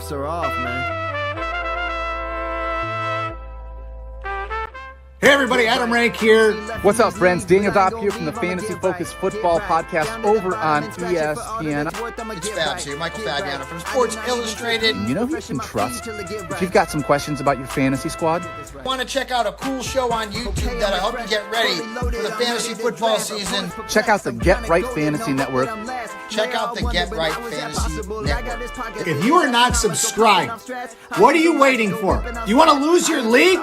cuffs are off, man. Hey everybody, Adam Rank here. What's up, friends? Daniel Dopp here from the Fantasy Focused Football Podcast over on ESPN. It's Fabs here, Michael Fabiano from Sports Illustrated. You know who you can trust if you've got some questions about your fantasy squad? Want to check out a cool show on YouTube that'll help you get ready for the fantasy football season? Check out the Get Right Fantasy Network. Check out the Get Right Fantasy Network. If you are not subscribed, what are you waiting for? You want to lose your league?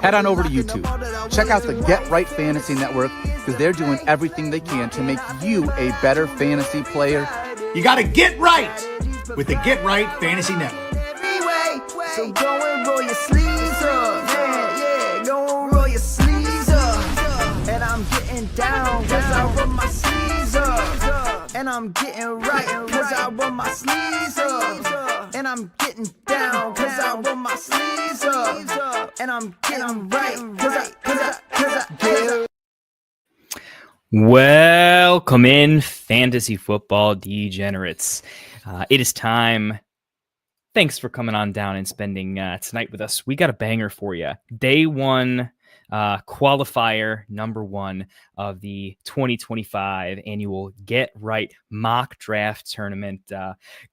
Head on over to YouTube. Check out the Get Right Fantasy Network because they're doing everything they can to make you a better fantasy player. You got to get right with the Get Right Fantasy Network. So go and roll your sleeves up, yeah, go and roll your sleeves up. And I'm getting down cause I roll my sleeves up. And I'm getting right cause I roll my sleeves up. And I'm getting down cause I roll my sleeves up. And I'm getting right cause I Welcome in, fantasy football degenerates. It is time. Thanks for coming on down and spending tonight with us. We got a banger for you. Day one, qualifier number one of the 2025 annual Get Right mock draft tournament.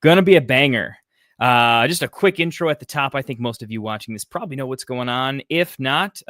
Gonna be a banger. Just a quick intro at the top. I think most of you watching this probably know what's going on. If not,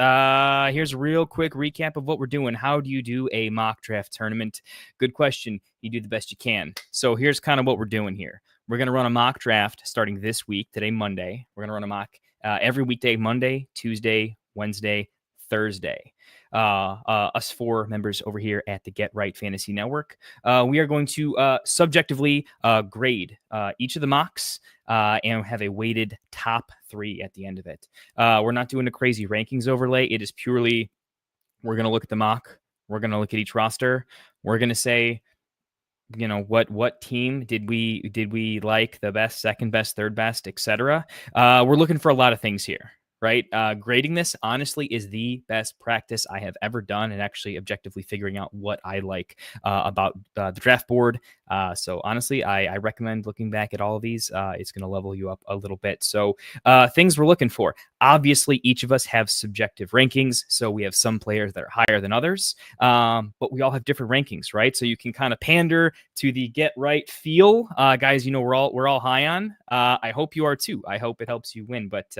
here's a real quick recap of what we're doing. How do you do a mock draft tournament? Good question. You do the best you can. So here's kind of what we're doing here. We're going to run a mock draft starting this week, today, Monday. We're going to run a mock every weekday, Monday, Tuesday, Wednesday, Thursday. Us four members over here at the Get Right Fantasy Network. We are going to subjectively grade each of the mocks and have a weighted top three at the end of it. We're not doing a crazy rankings overlay. It is purely, we're going to look at the mock. We're going to look at each roster. We're going to say, you know, what team did we like the best, second best, third best, etc. We're looking for a lot of things here. Right. Grading this, honestly, is the best practice I have ever done and actually objectively figuring out what I like about the draft board. So honestly, I recommend looking back at all of these. It's going to level you up a little bit. So things we're looking for. Obviously, each of us have subjective rankings. So we have some players that are higher than others, but we all have different rankings, right? So you can kind of pander to the Get Right feel. Guys, you know, we're all high on. I hope you are too. I hope it helps you win. But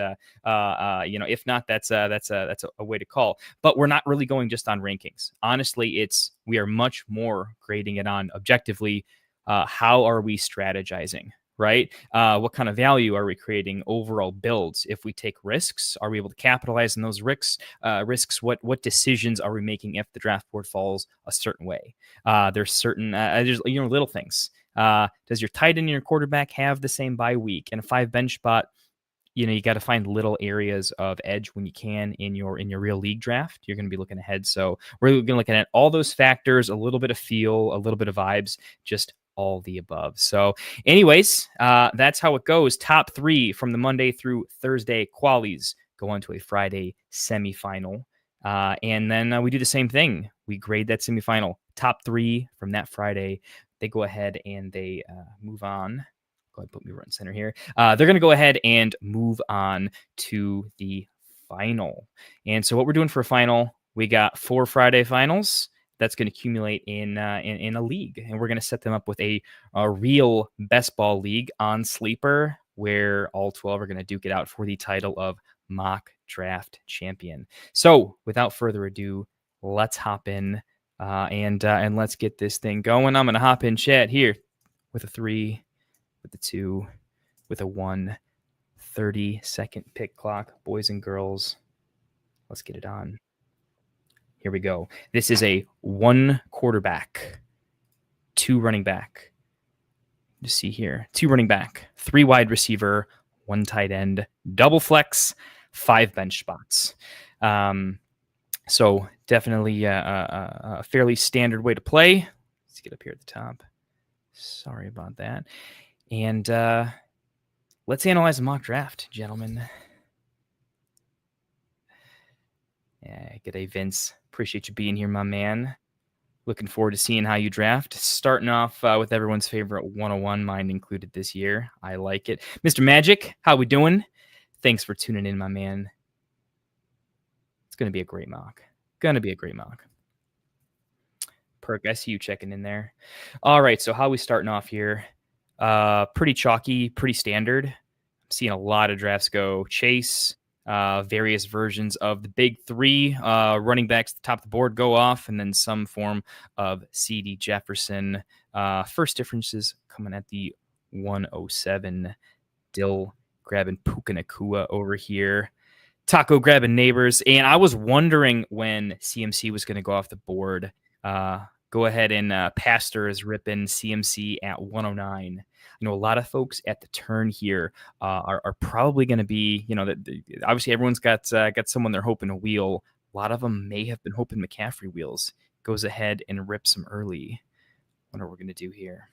you know, if not, that's a way to call. But we're not really going just on rankings. Honestly, we are much more grading it on objectively. How are we strategizing, right? What kind of value are we creating? Overall builds. If we take risks, are we able to capitalize on those risks? What decisions are we making if the draft board falls a certain way? There's certain there's little things. Does your tight end and your quarterback have the same bye week? And a 5 bench spot, you know, you got to find little areas of edge when you can in your real league draft. You're going to be looking ahead. So we're going to look at all those factors, a little bit of feel, a little bit of vibes, just all the above. So anyways, that's how it goes. Top three from the Monday through Thursday qualies go on to a Friday semifinal. And then we do the same thing. We grade that semifinal. Top three from that Friday, they go ahead and they move on. Go ahead and put me front and center here. They're going to go ahead and move on to the final. And so what we're doing for a final, we got 4 Friday finals. That's going to accumulate in a league. And we're going to set them up with a real best ball league on Sleeper, where all 12 are going to duke it out for the title of mock draft champion. So without further ado, let's hop in and let's get this thing going. I'm going to hop in chat here with a 3, with a 2, with a 1, 30-second pick clock. Boys and girls, let's get it on. Here we go. This is a 1 quarterback, 2 running back. Just see here, 2 running back, 3 wide receiver, 1 tight end, double flex, 5 bench spots. So definitely a fairly standard way to play. Let's get up here at the top. Sorry about that. And let's analyze the mock draft, gentlemen. Yeah, good day, Vince. Appreciate you being here, my man. Looking forward to seeing how you draft. Starting off with everyone's favorite 101, mine included this year. I like it. Mr. Magic, how we doing? Thanks for tuning in, my man. It's going to be a great mock. Perk, I see you checking in there. All right, so how we starting off here? Pretty chalky, pretty standard. I'm seeing a lot of drafts go Chase, various versions of the big three running backs at the top of the board go off, and then some form of CD Jefferson. First differences coming at the 107. Dill grabbing Puka Nacua over here. Taco grabbing Neighbors. And I was wondering when CMC was going to go off the board. Go ahead and Pastor is ripping CMC at 109. A lot of folks at the turn here are probably going to be, obviously everyone's got someone they're hoping to wheel. A lot of them may have been hoping McCaffrey wheels. Goes ahead and rips them early. Wonder what we're going to do here.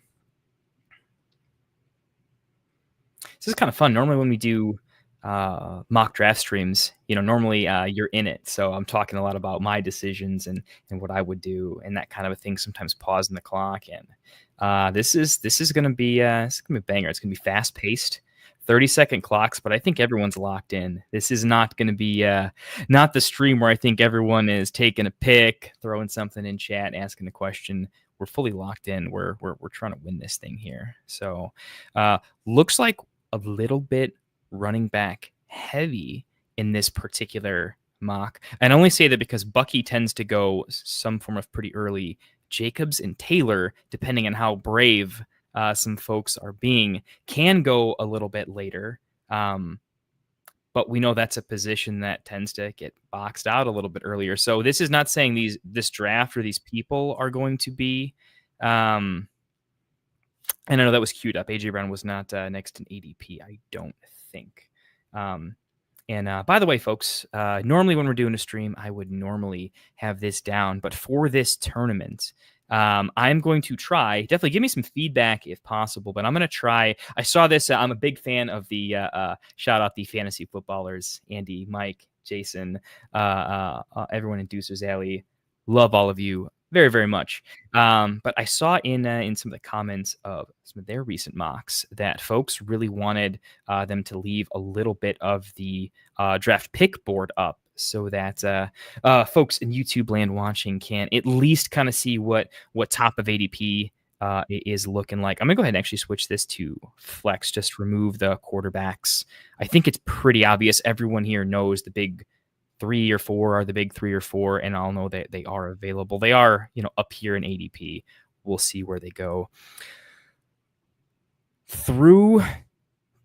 This is kind of fun. Normally when we do mock draft streams, normally you're in it. So I'm talking a lot about my decisions and what I would do and that kind of a thing, sometimes pausing the clock. And this is going to be a banger. It's going to be fast paced, 30-second clocks, but I think everyone's locked in. This is not going to be not the stream where I think everyone is taking a pick, throwing something in chat, asking a question. We're fully locked in. We're trying to win this thing here. So looks like a little bit running back heavy in this particular mock. And I only say that because Bucky tends to go some form of pretty early. Jacobs and Taylor, depending on how brave some folks are being, can go a little bit later. But we know that's a position that tends to get boxed out a little bit earlier. So this is not saying this draft or these people are going to be and I know that was queued up. AJ Brown was not next in ADP, I don't think. And by the way, folks, normally when we're doing a stream, I would normally have this down. But for this tournament, I'm going to try. Definitely give me some feedback if possible. But I'm going to try. I saw this. I'm a big fan of the shout out the fantasy footballers, Andy, Mike, Jason, everyone in Deucer's Alley. Love all of you very, very much. But I saw in some of the comments of some of their recent mocks that folks really wanted them to leave a little bit of the draft pick board up so that folks in YouTube land watching can at least kind of see what top of ADP is looking like. I'm going to go ahead and actually switch this to flex, just remove the quarterbacks. I think it's pretty obvious. Everyone here knows the big 3 or 4 are the big 3 or 4, and I'll know that they are available. They are, up here in ADP. We'll see where they go. Through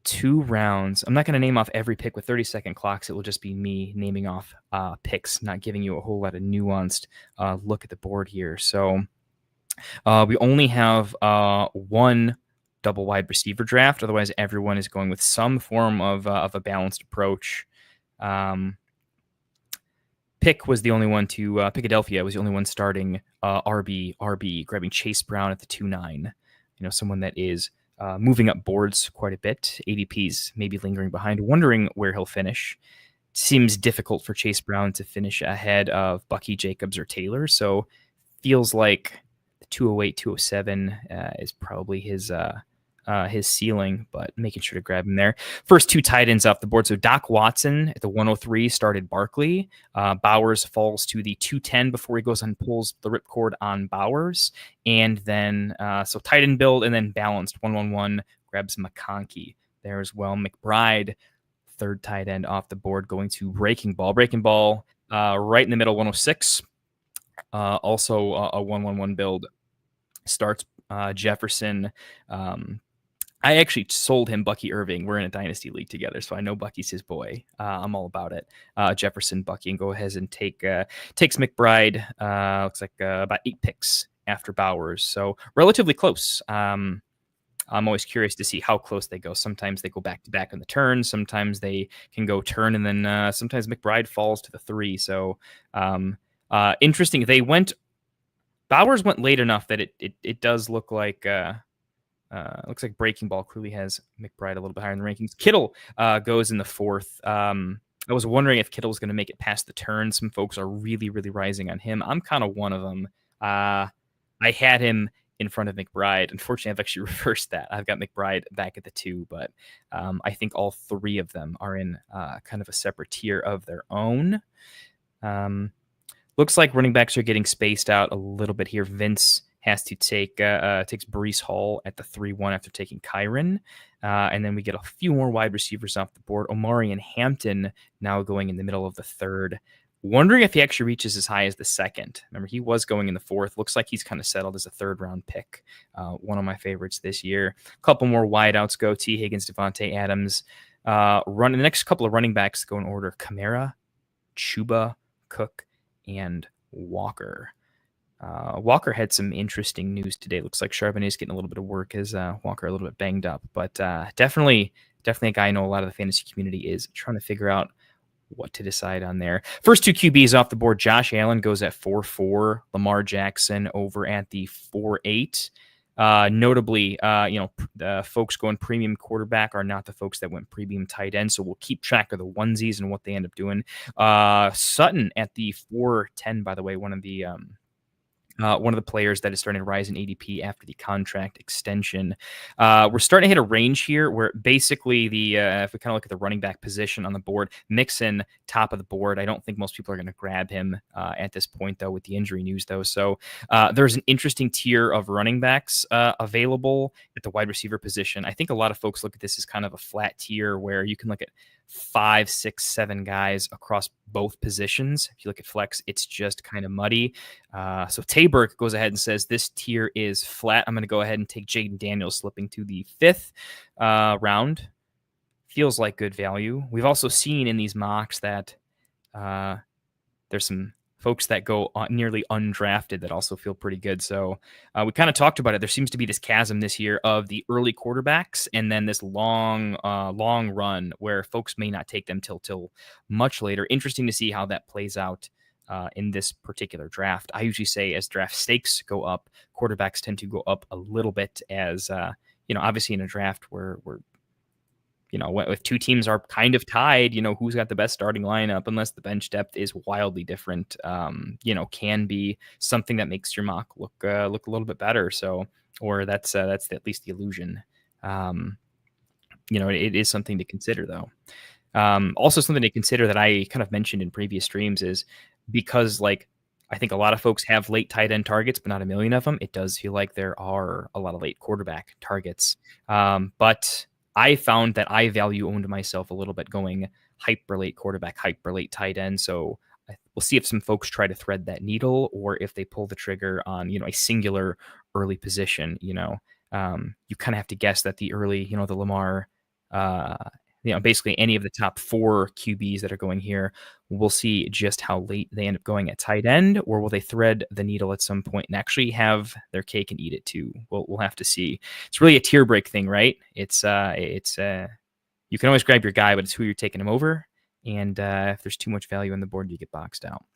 2 rounds, I'm not going to name off every pick with 30-second clocks. It will just be me naming off picks, not giving you a whole lot of nuanced look at the board here. So we only have 1 double wide receiver draft. Otherwise, everyone is going with some form of a balanced approach. Pick was the only one to Philadelphia was the only one starting RB, grabbing Chase Brown at the 2-9. Someone that is moving up boards quite a bit. ADP's maybe lingering behind, wondering where he'll finish. Seems difficult for Chase Brown to finish ahead of Bucky, Jacobs, or Taylor. So feels like the 208, 207 is probably his ceiling, but making sure to grab him there. First 2 tight ends off the board. So Doc Watson at the 103 started Barkley. Bowers falls to the 210 before he goes and pulls the ripcord on Bowers. And then, so tight end build and then balanced 111 grabs McConkey there as well. McBride, 3rd tight end off the board, going to Breaking Ball. Breaking Ball right in the middle, 106. Also a 111 build starts Jefferson. I actually sold him Bucky Irving. We're in a Dynasty league together, so I know Bucky's his boy. I'm all about it. Jefferson, Bucky, and go ahead and takes McBride. Looks like about 8 picks after Bowers, so relatively close. I'm always curious to see how close they go. Sometimes they go back to back on the turn. Sometimes they can go turn, and then sometimes McBride falls to the 3. So interesting. Bowers went late enough that it does look like. Looks like Breaking Ball clearly has McBride a little bit higher in the rankings. Kittle goes in the 4th. I was wondering if Kittle was going to make it past the turn. Some folks are really, really rising on him. I'm kind of one of them. I had him in front of McBride. Unfortunately, I've actually reversed that. I've got McBride back at the 2, but I think all 3 of them are in kind of a separate tier of their own. Looks like running backs are getting spaced out a little bit here. Vince has to takes Breece Hall at the 3-1 after taking Kyron. And then we get a few more wide receivers off the board. Omari and Hampton now going in the middle of the 3rd. Wondering if he actually reaches as high as the 2nd. Remember, he was going in the 4th. Looks like he's kind of settled as a 3rd-round pick. One of my favorites this year. A couple more wideouts go. T. Higgins, Devontae Adams. The next couple of running backs go in order. Kamara, Chuba, Cook, and Walker. Walker had some interesting news today. Looks like Charbonnet's getting a little bit of work as Walker a little bit banged up. But definitely a guy I know a lot of the fantasy community is trying to figure out what to decide on there. First 2 QBs off the board. Josh Allen goes at 4-4. Lamar Jackson over at the 4-8. Notably, folks going premium quarterback are not the folks that went premium tight end. So we'll keep track of the onesies and what they end up doing. Sutton at the 4-10, by the way, one of the players that is starting to rise in ADP after the contract extension. We're starting to hit a range here where basically if we kind of look at the running back position on the board, Mixon top of the board. I don't think most people are going to grab him at this point, though, with the injury news, though. So there's an interesting tier of running backs available at the wide receiver position. I think a lot of folks look at this as kind of a flat tier where you can look at 5, 6, 7 guys across both positions. If you look at flex, it's just kind of muddy. So Tabor goes ahead and says this tier is flat. I'm going to go ahead and take Jaden Daniels slipping to the 5th round. Feels like good value. We've also seen in these mocks that there's some folks that go nearly undrafted that also feel pretty good. So we kind of talked about it. There seems to be this chasm this year of the early quarterbacks and then this long run where folks may not take them till much later. Interesting to see how that plays out in this particular draft. I usually say as draft stakes go up, quarterbacks tend to go up a little bit as, obviously in a draft where if 2 teams are kind of tied, who's got the best starting lineup, unless the bench depth is wildly different, can be something that makes your mock look a little bit better. So, or that's at least the illusion. It is something to consider, though. Also something to consider that I kind of mentioned in previous streams is because I think a lot of folks have late tight end targets, but not a million of them. It does feel like there are a lot of late quarterback targets. But I found that I value owned myself a little bit going hyper late quarterback, hyper late tight end. So we'll see if some folks try to thread that needle or if they pull the trigger on, a singular early position. You kind of have to guess that the early, the Lamar, basically any of the top 4 QBs that are going here, we'll see just how late they end up going at tight end, or will they thread the needle at some point and actually have their cake and eat it too? We'll have to see. It's really a tier break thing, right? It's you can always grab your guy, but it's who you're taking him over. And if there's too much value on the board, you get boxed out.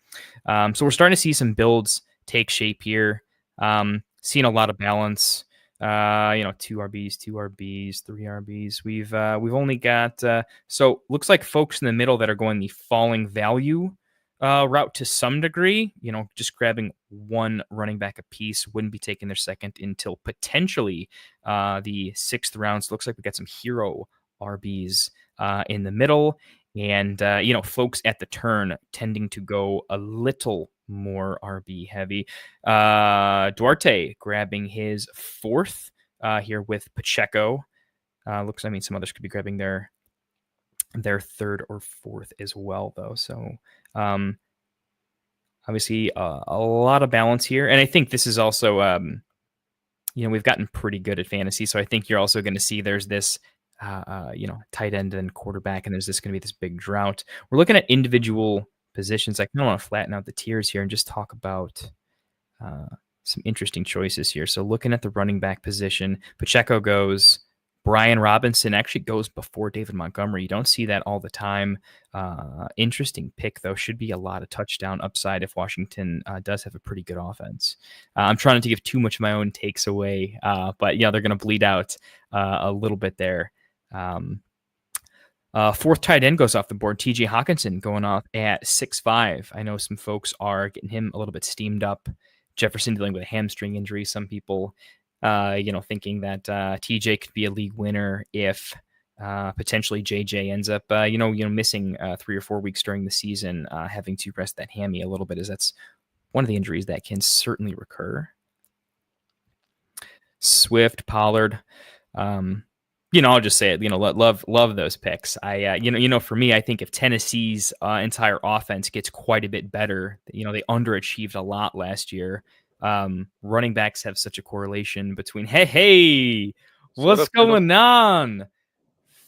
So we're starting to see some builds take shape here. Seeing a lot of balance. 2 RBs, 2 RBs, 3 RBs. We've only got so looks like folks in the middle that are going the falling value route to some degree. Just grabbing 1 running back a piece, wouldn't be taking their second until potentially the 6th round. So looks like we got some hero RBs in the middle, and folks at the turn tending to go a little more RB heavy. Duarte grabbing his 4th here with Pacheco. Some others could be grabbing their 3rd or 4th as well, though. So obviously a lot of balance here, and I think this is also we've gotten pretty good at fantasy, so I think you're also going to see there's this tight end and quarterback, and there's going to be this big drought. We're looking at individual positions. I kind of want to flatten out the tiers here and just talk about some interesting choices here. So looking at the running back position, Pacheco goes, Brian Robinson actually goes before David Montgomery. You don't see that all the time. Interesting pick, though. Should be a lot of touchdown upside if Washington does have a pretty good offense. I'm trying not to give too much of my own takes away, but they're going to bleed out a little bit there. 4th tight end goes off the board. TJ Hawkinson going off at 6'5". I know some folks are getting him a little bit steamed up Jefferson dealing with a hamstring injury. Some people, thinking that TJ could be a league winner if potentially JJ ends up, missing 3 or 4 weeks during the season, having to rest that hammy a little bit, as that's one of the injuries that can certainly recur. Swift, Pollard, I'll just say it. Love those picks. For me, I think if Tennessee's entire offense gets quite a bit better, they underachieved a lot last year. Running backs have such a correlation between hey, what's going on?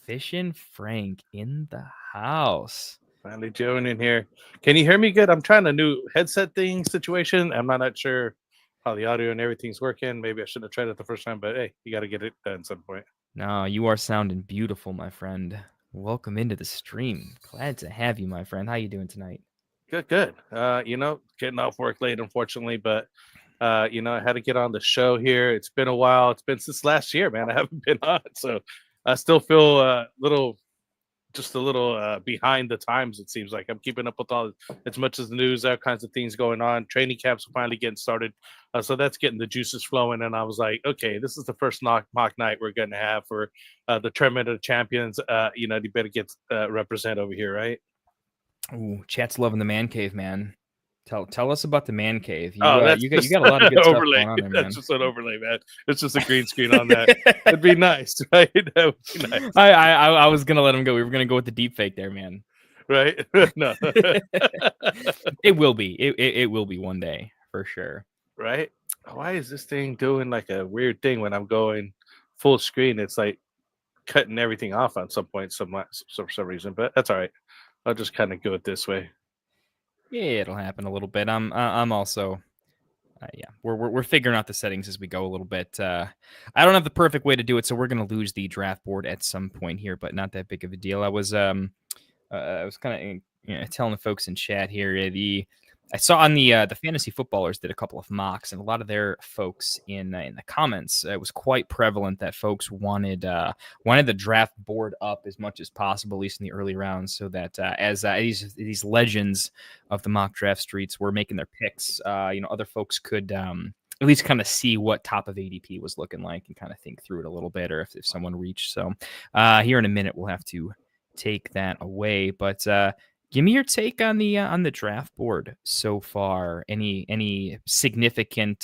Fishing Frank in the house. Finally joining here. Can you hear me good? I'm trying a new headset thing situation. I'm not sure how the audio and everything's working. Maybe I shouldn't have tried it the first time, but hey, you got to get it done at some point. No, you are sounding beautiful, my friend. Welcome into the stream. Glad to have you, my friend. How you doing tonight? Good. Getting off work late, unfortunately, but I had to get on the show here. It's been a while. It's been since last year, man. I haven't been on, so I still feel a little behind the times. It seems like I'm keeping up with as much as the news, all kinds of things going on. Training camps are finally getting started, so that's getting the juices flowing. And I was like, okay, this is the first mock night we're going to have for the Tournament of Champions. You better get represent over here, right? Ooh, chat's loving the man cave, man. Tell us about the man cave. You got a lot of good stuff overlay. going on there, man. That's just an overlay, man. It's just a green screen on that. It'd be nice, right? That would be nice. I was gonna let him go. We were gonna go with the deep fake there, man. Right? No. It will be. It will be one day for sure. Right? Why is this thing doing like a weird thing when I'm going full screen? It's like cutting everything off on some point, for some reason. But that's all right. I'll just kind of go it this way. Yeah, it'll happen a little bit. I'm also, we're figuring out the settings as we go a little bit. I don't have the perfect way to do it, so we're gonna lose the draft board at some point here, but not that big of a deal. I was kind of telling the folks in chat here. I saw on the fantasy footballers did a couple of mocks, and a lot of their folks in the comments, it was quite prevalent that folks wanted the draft board up as much as possible, at least in the early rounds, so that as these legends of the mock draft streets were making their picks, other folks could at least kind of see what top of ADP was looking like and kind of think through it a little bit, or if someone reached. So here in a minute, we'll have to take that away, but. Give me your take on the draft board so far. Any significant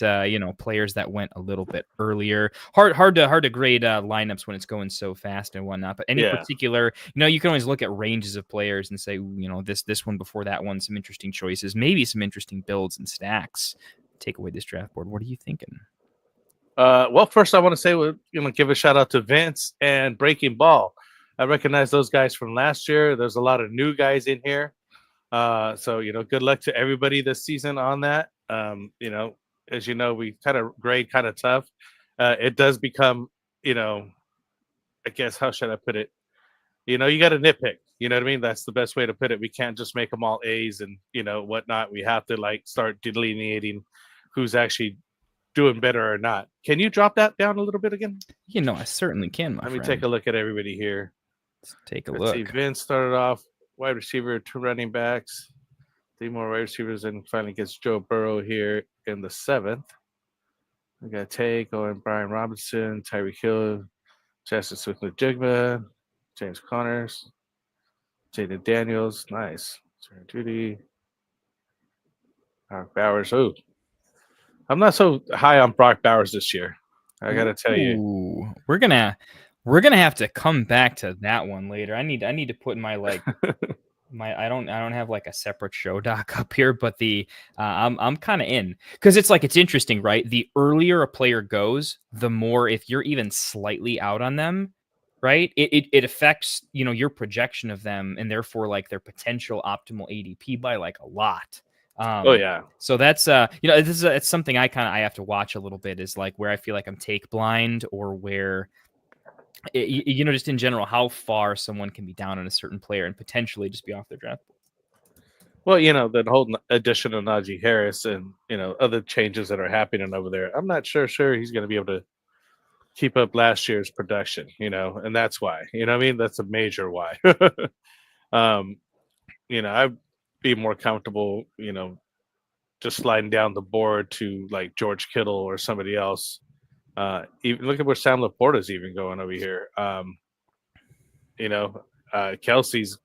players that went a little bit earlier? Hard to grade lineups when it's going so fast and whatnot. But any particular, you can always look at ranges of players and say, this one before that one, some interesting choices, maybe some interesting builds and stacks. Take away this draft board. What are you thinking? Well, first I want to say give a shout out to Vince and Breaking Ball. I recognize those guys from last year. There's a lot of new guys in here. So, good luck to everybody this season on that. As you know, we kind of grade kind of tough. It does become, I guess, how should I put it? You got to nitpick. You know what I mean? That's the best way to put it. We can't just make them all A's and, whatnot. We have to start delineating who's actually doing better or not. Can you drop that down a little bit again? I certainly can, my friend. Let me take a look at everybody here. Let's take a look. See, Vince started off wide receiver, 2 running backs, 3 more wide receivers, and finally gets Joe Burrow here in the 7th. We got Tay going, Brian Robinson, Tyreek Hill, Justin Smith-Njigba, James Connors, Jaden Daniels, nice. Sarah Judy, Brock Bowers. Oh, I'm not so high on Brock Bowers this year. I gotta tell you. We're gonna have to come back to that one later. I need to put my I don't have like a separate show doc up here, but I'm kind of in, because it's interesting, right? The earlier a player goes, the more, if you're even slightly out on them, right, it affects your projection of them, and therefore their potential optimal ADP by a lot. So that's it's something I have to watch a little bit, is where I feel like I'm take blind, or where just in general, how far someone can be down on a certain player and potentially just be off their draft board. Well, the whole addition of Najee Harris and, other changes that are happening over there, I'm not sure he's going to be able to keep up last year's production, and that's why, I mean, that's a major why. I'd be more comfortable, just sliding down the board to like George Kittle or somebody else. Even look at where Sam Laporta's even going over here. Kelsey's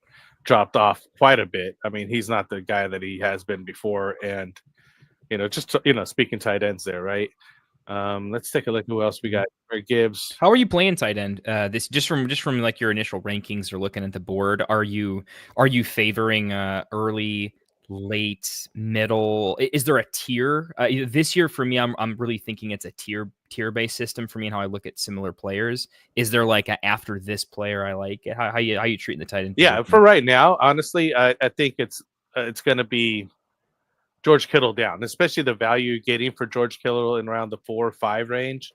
dropped off quite a bit. I mean, he's not the guy that he has been before. And, speaking tight ends there, right? Let's take a look who else we got. Gibbs. How are you playing tight end? This just from like your initial rankings or looking at the board. Are you favoring early, late, middle? Is there a tier? This year for me, I'm really thinking it's a tier based system for me and how I look at similar players. Is there like after this player I like? How you treating the tight end? Yeah, for right now, honestly, I think it's going to be George Kittle down, especially the value you're getting for George Kittle in around the 4 or 5 range.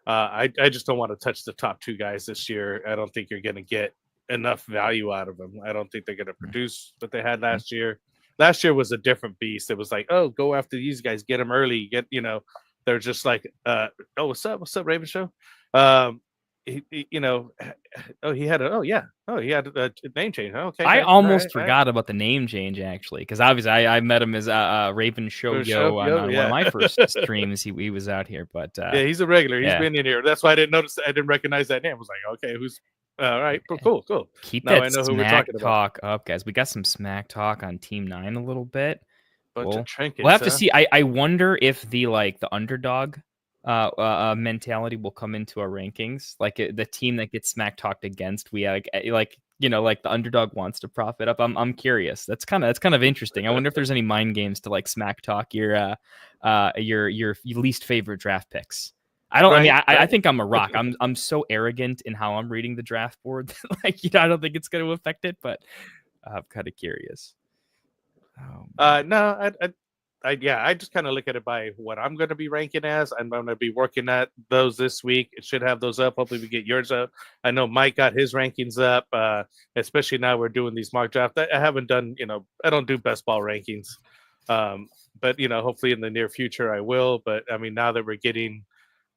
I just don't want to touch the top 2 guys this year. I don't think you're going to get enough value out of them. I don't think they're going to produce what they had last year. Last year was a different beast. It was like, oh, go after these guys, get them early. They're just like, what's up, Raven Show? He had a name change. Okay, I almost forgot about the name change actually, because obviously I met him as Raven Show on one of my first streams. He was out here, but he's a regular. He's been in here. That's why I didn't notice. I didn't recognize that name. I was like, okay, who's all right? Cool. Keep now that I know who we're smack talking talk up, guys. We got some smack talk on Team 9 a little bit. Bunch of trinkets, we'll have to see. I wonder if the underdog mentality will come into our rankings, like the team that gets smack talked against. We like the underdog wants to profit up. I'm curious. That's kind of interesting. I wonder if there's any mind games to like smack talk your least favorite draft picks. I don't. Right, I think I'm a rock. I'm so arrogant in how I'm reading the draft board. I don't think it's going to affect it, but I'm kind of curious. No, I just kind of look at it by what I'm going to be ranking as. I'm going to be working at those this week. It should have those up. Hopefully we get yours up. I know Mike got his rankings up, especially now we're doing these mock drafts. I haven't done, I don't do best ball rankings. But, hopefully in the near future I will. But, I mean, now that we're getting,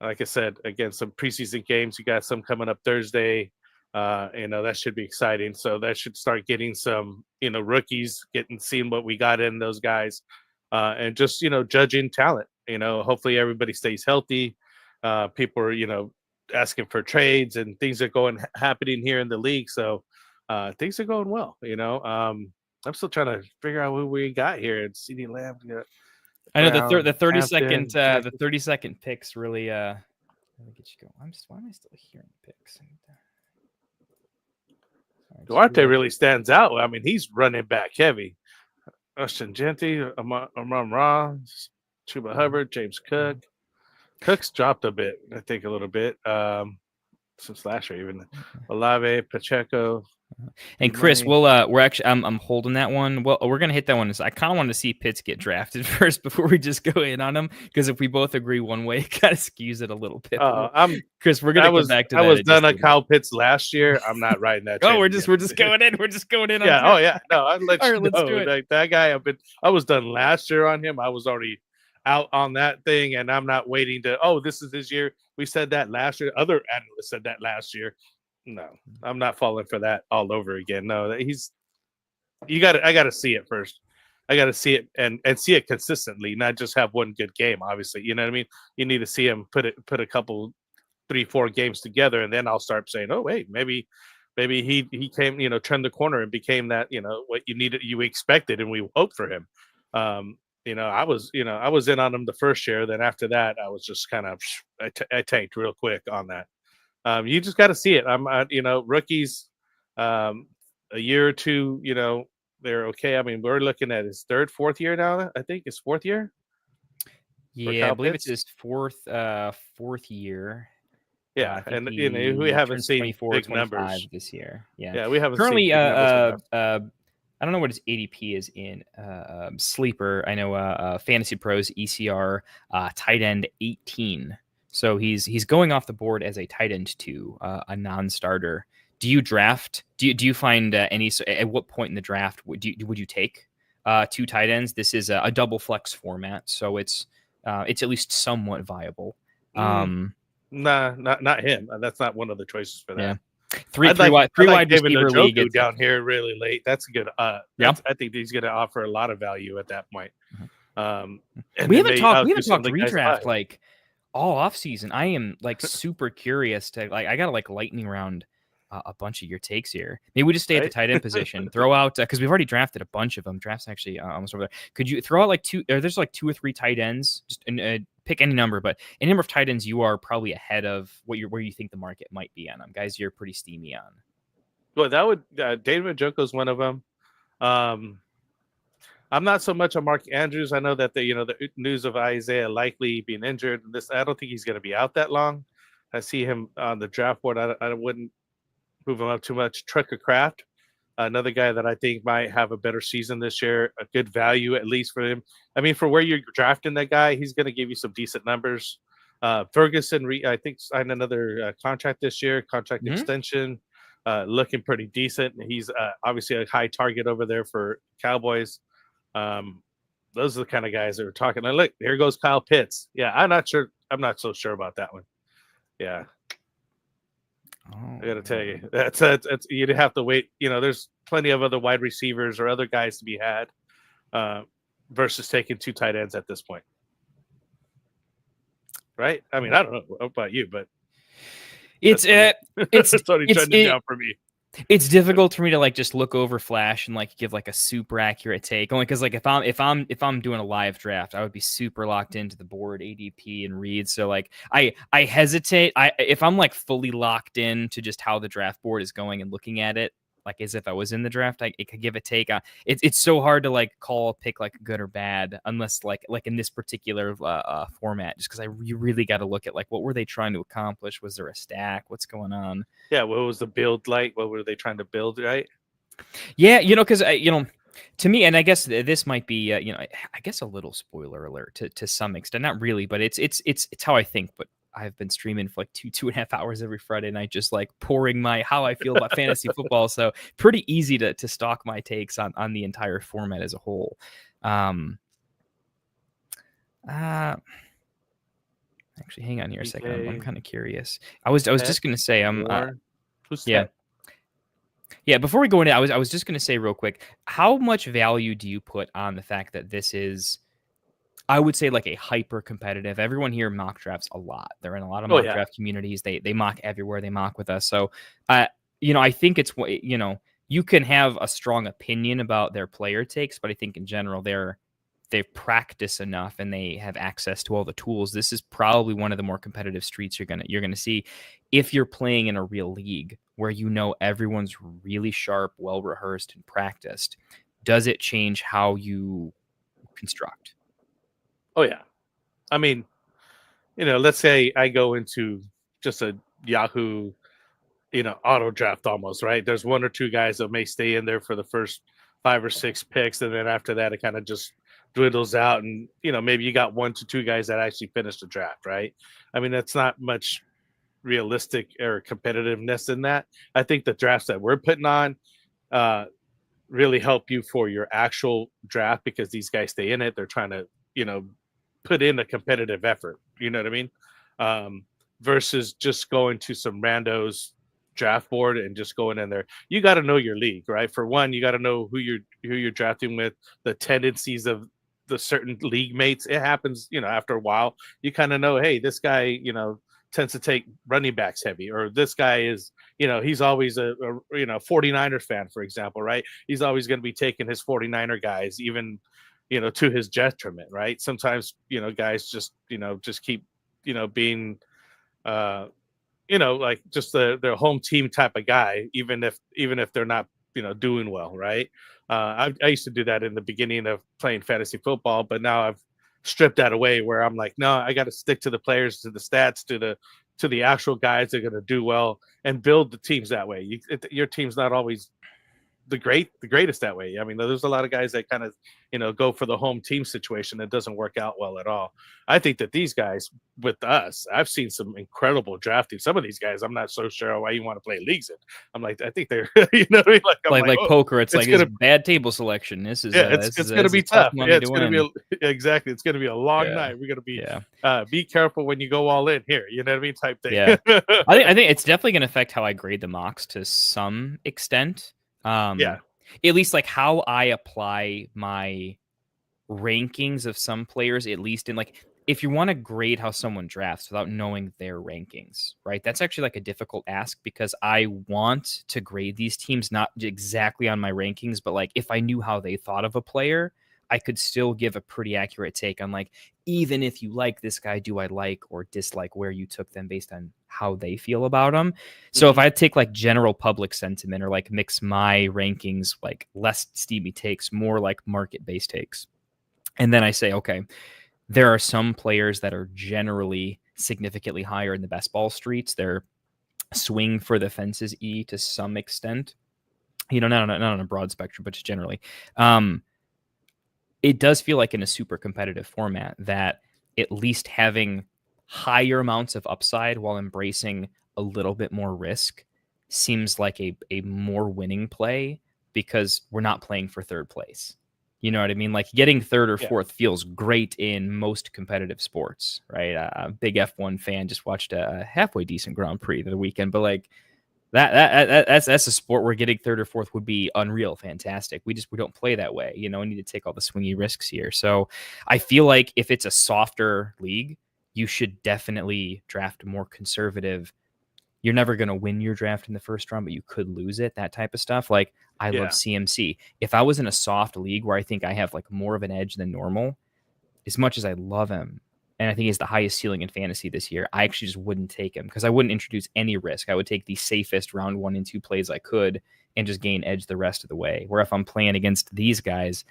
like I said, again, some preseason games, you got some coming up Thursday. That should be exciting. So that should start getting some, rookies, seeing what we got in those guys. And just, judging talent, hopefully everybody stays healthy. People are, asking for trades and things are happening here in the league. So things are going well, I'm still trying to figure out who we got here. It's CD Lamb. I know the 30-second picks really get you going. Why am I still hearing picks? Duarte really stands out. I mean, he's running back heavy. Ruskin Genti, Amon Ra, Chuba Hubbard, James Cook. Cook's dropped a bit, I think a little bit. Since last year, even Olave, Pacheco. And Chris, we're actually I'm holding that one. Well, we're gonna hit that one. I kind of want to see Pitts get drafted first before we just go in on him, because if we both agree one way, it kind of skews it a little bit. Chris, we're gonna go back to that. I was done on Kyle Pitts last year. I'm not riding that. We're just going in. We're just going in. Yeah. Oh yeah. No, I'd let you know. Let's do it. Like that guy. I was done last year on him. I was already out on that thing, and I'm not waiting to. Oh, this is his year. We said that last year. Other analysts said that last year. No, I'm not falling for that all over again. No, I got to see it first. I got to see it and see it consistently, not just have one good game. Obviously, you know what I mean. You need to see him put a couple, 3-4 games together, and then I'll start saying, oh wait, maybe he came, turned the corner and became that, what you expected, and we hoped for him. I was in on him the first year. Then after that, I was just kind of I tanked real quick on that. You just got to see it. Rookies, a year or two, they're okay. I mean, we're looking at his 3rd, 4th year now. I think his 4th year. Yeah, I believe it's his fourth year. Yeah, and we haven't seen big numbers this year. Yeah, we haven't currently. Seen I don't know what his ADP is in Sleeper. I know Fantasy Pros ECR tight end 18. So he's going off the board as a tight end 2, a non-starter. Do you draft? Do you find any? At what point in the draft would you take 2 tight ends? This is a double flex format, so it's at least somewhat viable. Nah, not him. That's not one of the choices for that. Yeah. Three wide receiver league down here really late. That's good. I think he's going to offer a lot of value at that point. And We then haven't they talked outdo some of the guys redraft live. like all off season. I am like super curious to like I gotta like lightning round a bunch of your takes here. Maybe we just stay at the Right? tight end position. Throw out because we've already drafted a bunch of them. Draft's actually almost over there. Could you throw out like there's like 2 or 3 tight ends? Just pick any number, but a number of tight ends you are probably ahead of where you think the market might be on them. Guys, you're pretty steamy on. Well, that would David Njoku's one of them. I'm not so much on Mark Andrews. I know that the news of Isaiah likely being injured. I don't think he's going to be out that long. I see him on the draft board. I wouldn't move him up too much. Trucker Craft, another guy that I think might have a better season this year, a good value at least for him. I mean, for where you're drafting that guy, he's going to give you some decent numbers. Ferguson, I think, signed another contract this year, contract extension, looking pretty decent. He's obviously a high target over there for Cowboys. Those are the kind of guys that we're talking. Now, look, here goes Kyle Pitts. Yeah, I'm not so sure about that one. Yeah. I got to tell you, that's you'd have to wait. There's plenty of other wide receivers or other guys to be had versus taking 2 tight ends at this point. Right? I mean, I don't know about you, but it's already trending down for me. It's difficult for me to like just look over Flash and like give like a super accurate take, only because like if I'm doing a live draft, I would be super locked into the board, ADP and read. So like I hesitate. If I'm like fully locked in to just how the draft board is going and looking at it, like as if I was in the draft, it could give a take on. It's so hard to like call a pick like good or bad unless like in this particular format, just because you really got to look at like what were they trying to accomplish? Was there a stack? What's going on? Yeah, what was the build like? What were they trying to build? Right? Yeah, because to me, and I guess this might be I guess a little spoiler alert to some extent, not really, but it's how I think, but. I've been streaming for like 2.5 hours every Friday night, just like pouring how I feel about fantasy football. So pretty easy to stalk my takes on the entire format as a whole. Actually, hang on here a second. I'm kind of curious. I was just gonna say yeah. Before we go into, I was just gonna say real quick, how much value do you put on the fact that this is? I would say like a hyper competitive. Everyone here mock drafts a lot. They're in a lot of mock draft communities. They mock everywhere. They mock with us. So, I think it's you can have a strong opinion about their player takes, but I think in general they've practiced enough and they have access to all the tools. This is probably one of the more competitive streets you're gonna see if you're playing in a real league where everyone's really sharp, well rehearsed, and practiced. Does it change how you construct? Oh yeah. I mean, let's say I go into just a Yahoo, auto draft almost, right? There's 1 or 2 guys that may stay in there for the first 5 or 6 picks. And then after that, it kind of just dwindles out. And, maybe you got 1 to 2 guys that actually finish the draft, right? I mean, that's not much realistic or competitiveness in that. I think the drafts that we're putting on really help you for your actual draft because these guys stay in it. They're trying to, put in a competitive effort, you know what I mean? Versus just going to some randos draft board and just going in there. You got to know your league, right? For one, you got to know who you're drafting with, the tendencies of the certain league mates. It happens, after a while, you kind of know, hey, this guy, tends to take running backs heavy, or this guy is, he's always a 49ers fan, for example, right? He's always going to be taking his 49er guys, even to his detriment, right? Sometimes, guys just keep, being, like just their home team type of guy, even if they're not, doing well, right? I used to do that in the beginning of playing fantasy football, but now I've stripped that away where I'm like, no, I got to stick to the players, to the stats, to the actual guys that are going to do well and build the teams that way. Your team's not always the greatest that way. I mean, there's a lot of guys that kind of, go for the home team situation that doesn't work out well at all. I think that these guys with us, I've seen some incredible drafting. Some of these guys, I'm not so sure why you want to play leagues in. I'm like, I think they're, like poker. It's like it's bad table selection. This is it's going to be tough. Yeah, it's going to be exactly. It's going to be a long night. We're going to be be careful when you go all in here. You know what I mean? Type thing. Yeah, I think it's definitely going to affect how I grade the mocks to some extent. At least like how I apply my rankings of some players, at least in like, if you want to grade how someone drafts without knowing their rankings, right? That's actually like a difficult ask, because I want to grade these teams not exactly on my rankings, but like if I knew how they thought of a player, I could still give a pretty accurate take on like, even if you like this guy, do I like or dislike where you took them based on how they feel about them? So if I take like general public sentiment, or like mix my rankings, like less steamy takes, more like market-based takes, and then I say, okay, there are some players that are generally significantly higher in the best ball streets. They're swing for the fences to some extent, not on a broad spectrum, but just generally. It does feel like in a super competitive format that at least having higher amounts of upside while embracing a little bit more risk seems like a more winning play, because we're not playing for third place. You know what I mean? Like getting third or fourth feels great in most competitive sports, right? Big F1 fan, just watched a halfway decent Grand Prix the weekend, but like that's a sport where getting third or fourth would be unreal, fantastic. We don't play that way. We need to take all the swingy risks here. So I feel like if it's a softer league, you should definitely draft more conservative. You're never going to win your draft in the first round, but you could lose it, that type of stuff. Like I love CMC. If I was in a soft league where I think I have like more of an edge than normal, as much as I love him, and I think he's the highest ceiling in fantasy this year, I actually just wouldn't take him, because I wouldn't introduce any risk. I would take the safest round 1 and 2 plays I could and just gain edge the rest of the way. Where if I'm playing against these guys,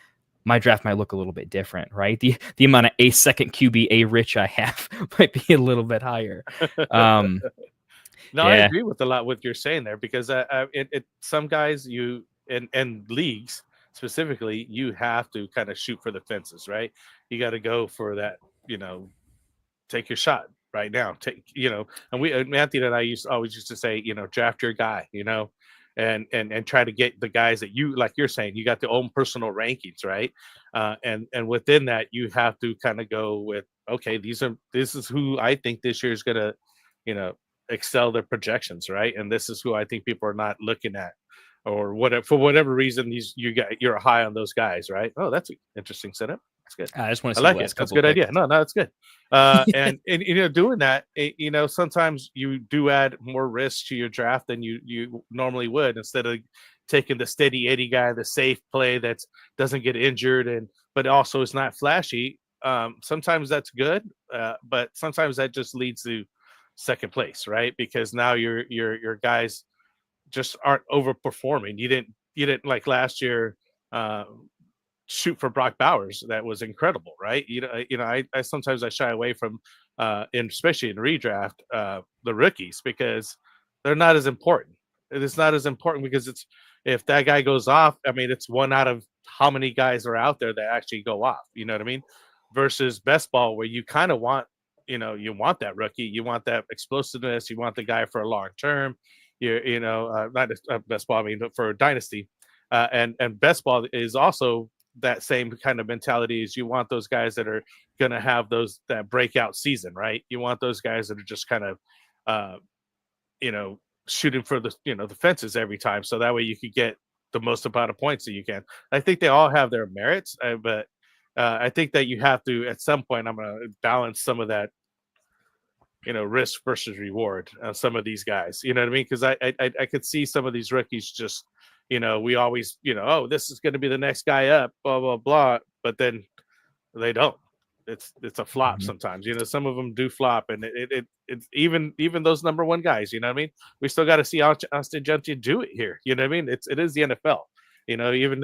my draft might look a little bit different, right? The amount of a second QB a rich I have might be a little bit higher. No, I agree with a lot what you're saying there, because some guys and leagues specifically, you have to kind of shoot for the fences, right? You got to go for that, take your shot right now. And Anthony and I always used to say, draft your guy, and try to get the guys that you, like you're saying, you got their own personal rankings, right? And within that, you have to kind of go with, okay, this is who I think this year is gonna, excel their projections, right? And this is who I think people are not looking at, or whatever, for whatever reason, you're high on those guys, right? Oh, that's an interesting setup. That's good. I just want to I like it. That's a good idea. No, that's good. And doing that, sometimes you do add more risk to your draft than you normally would, instead of taking the steady Eddie guy, the safe play that doesn't get injured, but also is not flashy. Sometimes that's good, but sometimes that just leads to second place, right? Because now your guys just aren't overperforming. You didn't like last year shoot for Brock Bowers. That was incredible, right? I sometimes I shy away from especially in redraft the rookies, because they're not as important. It's not as important because if that guy goes off, I mean, it's one out of how many guys are out there that actually go off, you know what I mean? Versus best ball, where you kind of want, you want that rookie, you want that explosiveness, you want the guy for a long term. Not best ball, I mean, for Dynasty, and best ball is also that same kind of mentality. Is you want those guys that are going to have that breakout season, right? You want those guys that are just kind of, shooting for the fences every time, so that way you could get the most amount of points that you can. I think they all have their merits, but I think that you have to, at some point, I'm going to balance some of that, risk versus reward on some of these guys. You know what I mean? Because I could see some of these rookies just, we always, oh, this is going to be the next guy up, blah blah blah, but then they don't. It's a flop sometimes. Some of them do flop, and it's even those number one guys. You know what I mean? We still got to see Austin Junty do it here. You know what I mean? It is the NFL. Even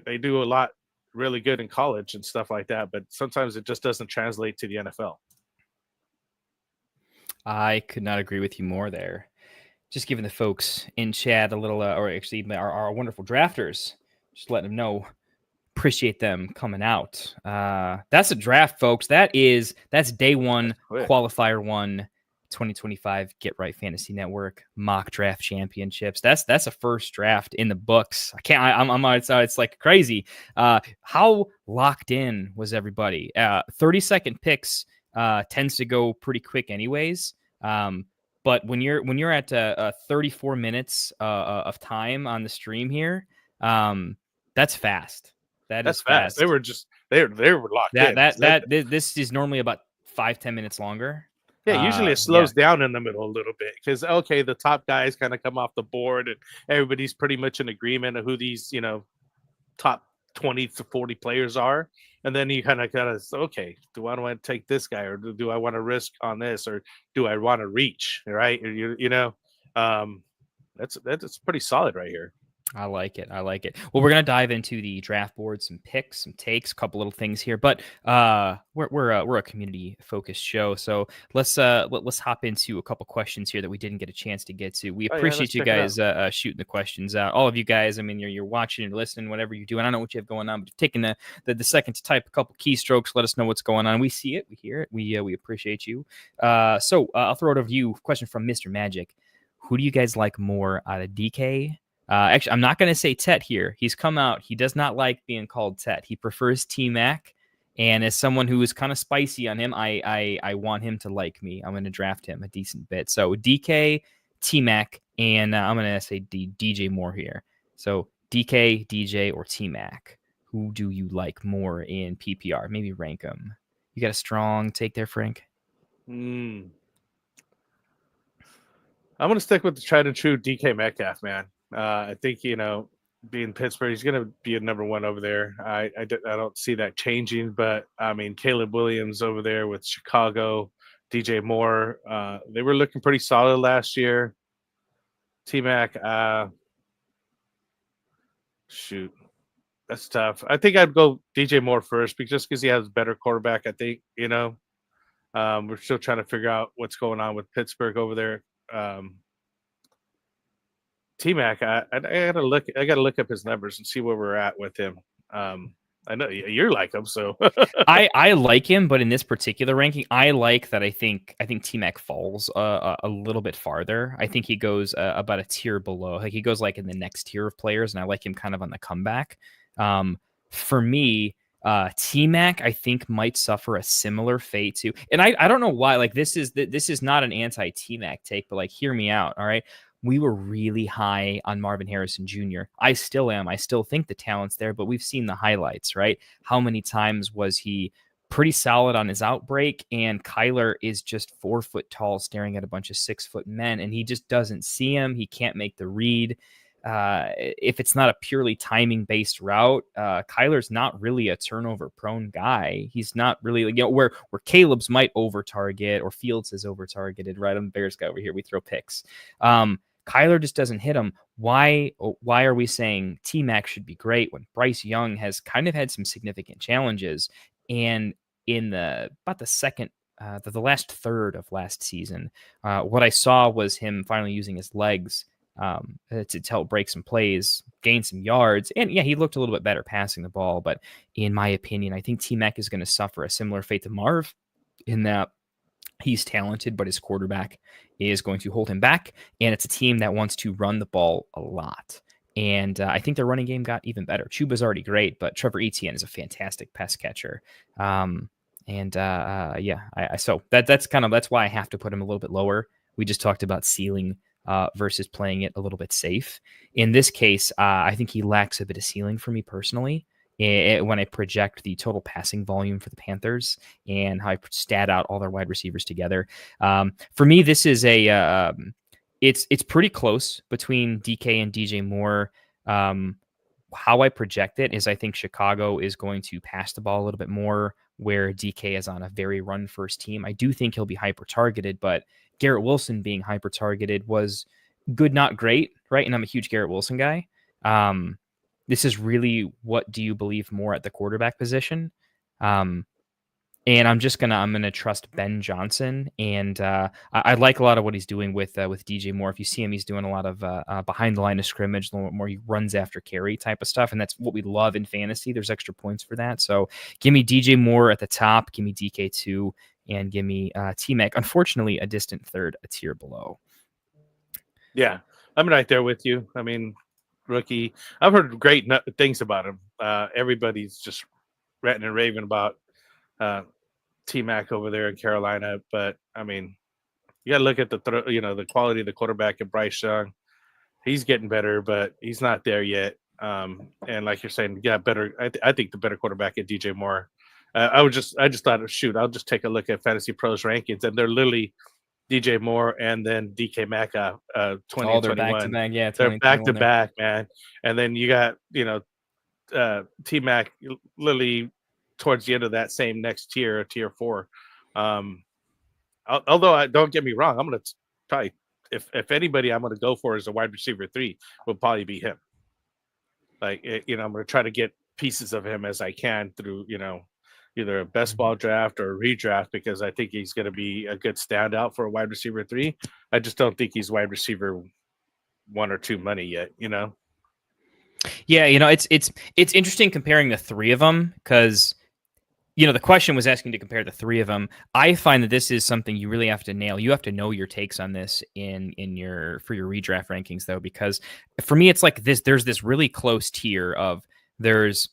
they do a lot really good in college and stuff like that, but sometimes it just doesn't translate to the NFL. I could not agree with you more there. Just giving the folks in chat a little, or actually our wonderful drafters, just letting them know, appreciate them coming out. That's a draft, folks. That's day one, qualifier 1, 2025 Get Right Fantasy Network mock draft championships. That's a first draft in the books. It's like crazy. How locked in was everybody? 30-second picks tends to go pretty quick anyways. But when you're at 34 minutes of time on the stream here, that's fast. That's is fast. fast. They were locked in. This is normally about 5-10 minutes longer. Yeah, usually it slows down in the middle a little bit because okay, the top guys kind of come off the board and everybody's pretty much in agreement of who these top 20 to 40 players are, and then you kind of okay, do I want to take this guy or do I want to risk on this or do I want to reach right? That's pretty solid right here. I like it. Well, we're gonna dive into the draft board, some picks, some takes, a couple little things here, but we're a community focused show, so let's hop into a couple questions here that we didn't get a chance to get to. We appreciate you guys shooting the questions out. All of you guys, I mean, you're watching and listening, whatever you're doing. I don't know what you have going on, but taking the second to type a couple keystrokes, let us know what's going on. We see it, we hear it, we appreciate you. So I'll throw it over to you. Question from Mr. Magic: who do you guys like more out of DK? Actually, I'm not going to say Tet here. He's come out. He does not like being called Tet. He prefers T-Mac. And as someone who is kind of spicy on him, I want him to like me. I'm going to draft him a decent bit. So DK, T-Mac, and I'm going to say DJ Moore here. So DK, DJ, or T-Mac. Who do you like more in PPR? Maybe rank them. You got a strong take there, Frank? I'm going to stick with the tried and true DK Metcalf, man. I think, being Pittsburgh, he's going to be a number one over there. I don't see that changing, but I mean, Caleb Williams over there with Chicago, DJ Moore, they were looking pretty solid last year. T-Mac, shoot, that's tough. I think I'd go DJ Moore first just because he has a better quarterback. I think, we're still trying to figure out what's going on with Pittsburgh over there. T-Mac, I gotta look up his numbers and see where we're at with him. I know you're like him, so I like him, but in this particular ranking, I like that. I think T-Mac falls a little bit farther. I think he goes about a tier below. Like he goes like in the next tier of players, and I like him kind of on the comeback. For me, T-Mac, I think might suffer a similar fate to, and I don't know why. Like this is not an anti T-Mac take, but like hear me out. All right. We were really high on Marvin Harrison Jr. I still am. I still think the talent's there, but we've seen the highlights, right? How many times was he pretty solid on his outbreak? And Kyler is just 4 foot tall, staring at a bunch of 6 foot men, and he just doesn't see him. He can't make the read. If it's not a purely timing based route, Kyler's not really a turnover prone guy. He's not really, where Caleb's might over target or Fields is over targeted, right? I'm the Bears guy over here. We throw picks. Kyler just doesn't hit him. Why are we saying T-Mac should be great when Bryce Young has kind of had some significant challenges? And in the last third of last season, what I saw was him finally using his legs to help break some plays, gain some yards. And yeah, he looked a little bit better passing the ball. But in my opinion, I think T-Mac is going to suffer a similar fate to Marv in that he's talented, but his quarterback is going to hold him back. And it's a team that wants to run the ball a lot. And I think their running game got even better. Chuba's already great, but Trevor Etienne is a fantastic pass catcher. So that's why I have to put him a little bit lower. We just talked about ceiling versus playing it a little bit safe. In this case, I think he lacks a bit of ceiling for me personally. When I project the total passing volume for the Panthers and how I stat out all their wide receivers together. For me, this is it's pretty close between DK and DJ Moore. How I project it is I think Chicago is going to pass the ball a little bit more, where DK is on a very run first team. I do think he'll be hyper targeted, but Garrett Wilson being hyper targeted was good, not great, right? And I'm a huge Garrett Wilson guy. This is really, what do you believe more at the quarterback position? And I'm gonna trust Ben Johnson, and I like a lot of what he's doing with DJ Moore. If you see him, he's doing a lot of behind the line of scrimmage, a little more he runs after carry type of stuff, and that's what we love in fantasy. There's extra points for that. So give me DJ Moore at the top, give me DK2, and give me T-Mac. Unfortunately, a distant third, a tier below. Yeah, I'm right there with you. I mean, rookie, I've heard great things about him. Everybody's just ranting and raving about T-Mac over there in Carolina, but I mean, you got to look at the quality of the quarterback and Bryce Young. He's getting better, but he's not there yet. And like you're saying, yeah, better. I think the better quarterback is DJ Moore. I just thought, shoot, I'll just take a look at Fantasy Pros rankings, and they're literally DJ Moore and then DK Metcalf, 20 and they're 21. back-to-back, yeah, They're 20, back to 21 there. back, man. And then you got, T Mac literally towards the end of that same next tier, tier 4. Although don't get me wrong, I'm gonna probably, if anybody I'm gonna go for is a wide receiver 3, will probably be him. Like, I'm gonna try to get pieces of him as I can through, either a best ball draft or a redraft, because I think he's gonna be a good standout for a wide receiver 3. I just don't think he's wide receiver 1 or 2 money yet. Yeah, it's interesting comparing the three of them because the question was asking to compare the three of them. I find that this is something you really have to nail. You have to know your takes on this for your redraft rankings, though, because for me it's like this. There's this really close tier of there's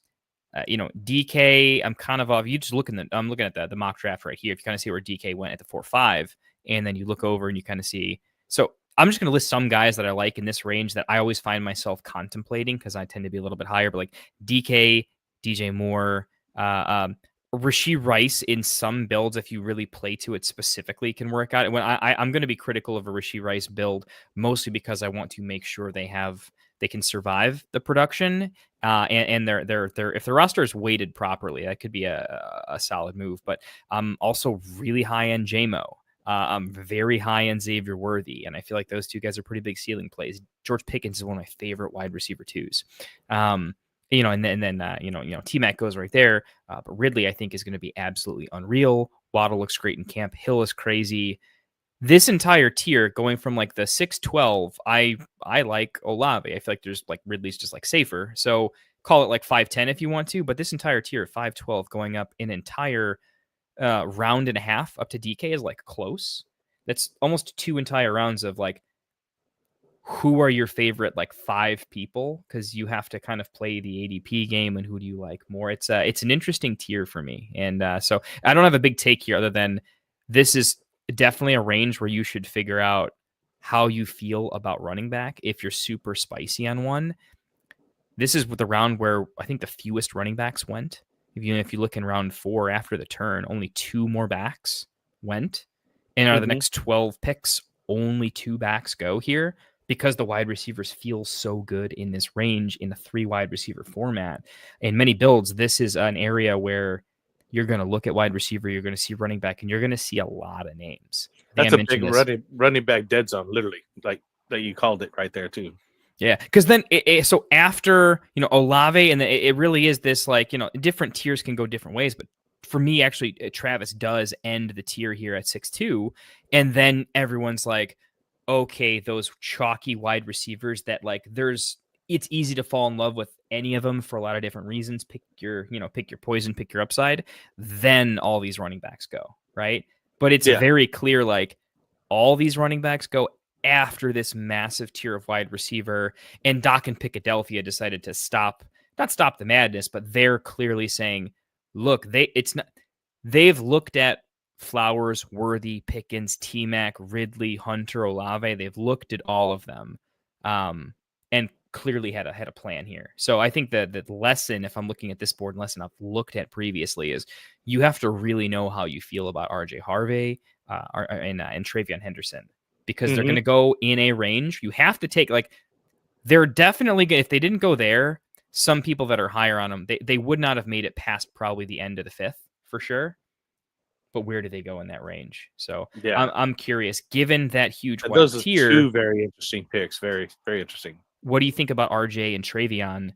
DK. I'm kind of off. You just I'm looking at the mock draft right here. If you kind of see where DK went at the 4-5, and then you look over and you kind of see. So I'm just going to list some guys that I like in this range that I always find myself contemplating because I tend to be a little bit higher. But like DK, DJ Moore, Rashee Rice in some builds, if you really play to it specifically, can work out. When I'm going to be critical of a Rashee Rice build, mostly because I want to make sure they can survive the production, and their if the roster is weighted properly, that could be a solid move. But I'm also really high end JMO. I'm very high end Xavier Worthy, and I feel like those two guys are pretty big ceiling plays. George Pickens is one of my favorite wide receiver 2s. And then T-Mac goes right there. But Ridley, I think, is going to be absolutely unreal. Waddle looks great in camp. Hill is crazy. This entire tier going from like the 6-12, I like Olave. I feel like there's like Ridley's just like safer. So call it like 5-10 if you want to. But this entire tier of 5-12 going up an entire round and a half up to DK is like close. That's almost 2 entire rounds of like, who are your favorite like 5 people? Because you have to kind of play the ADP game and who do you like more. It's an interesting tier for me, and so I don't have a big take here other than this is definitely a range where you should figure out how you feel about running back. If you're super spicy on one, this is the round where I think the fewest running backs went. If you look in round 4 after the turn, only 2 more backs went, and out of the next 12 picks, only 2 backs go here. Because the wide receivers feel so good in this range in the 3 wide receiver format. In many builds, this is an area where you're going to look at wide receiver, you're going to see running back, and you're going to see a lot of names. That's a big running back dead zone, literally, like that you called it right there too. Yeah, because then so after Olave, and it really is this like different tiers can go different ways, but for me, actually, Travis does end the tier here at 6-2, and then everyone's like, okay, those chalky wide receivers that like it's easy to fall in love with any of them for a lot of different reasons. Pick your poison, pick your upside. Then all these running backs go, right? But it's very clear, like all these running backs go after this massive tier of wide receiver. And Doc and Philadelphia decided to not stop the madness, but they're clearly saying, look, they've looked at Flowers, Worthy, Pickens, T-Mac, Ridley, Hunter, Olave. They've looked at all of them and clearly had a plan here. So I think that the lesson, if I'm looking at this board, lesson I've looked at previously, is you have to really know how you feel about RJ Harvey and Travion Henderson, because they're going to go in a range. You have to take, like, they're definitely, if they didn't go there, some people that are higher on them, they would not have made it past probably the end of the 5th for sure. But where do they go in that range? So I'm curious, given that huge wide those tier. Are 2 very interesting picks. Very, very interesting. What do you think about RJ and Travion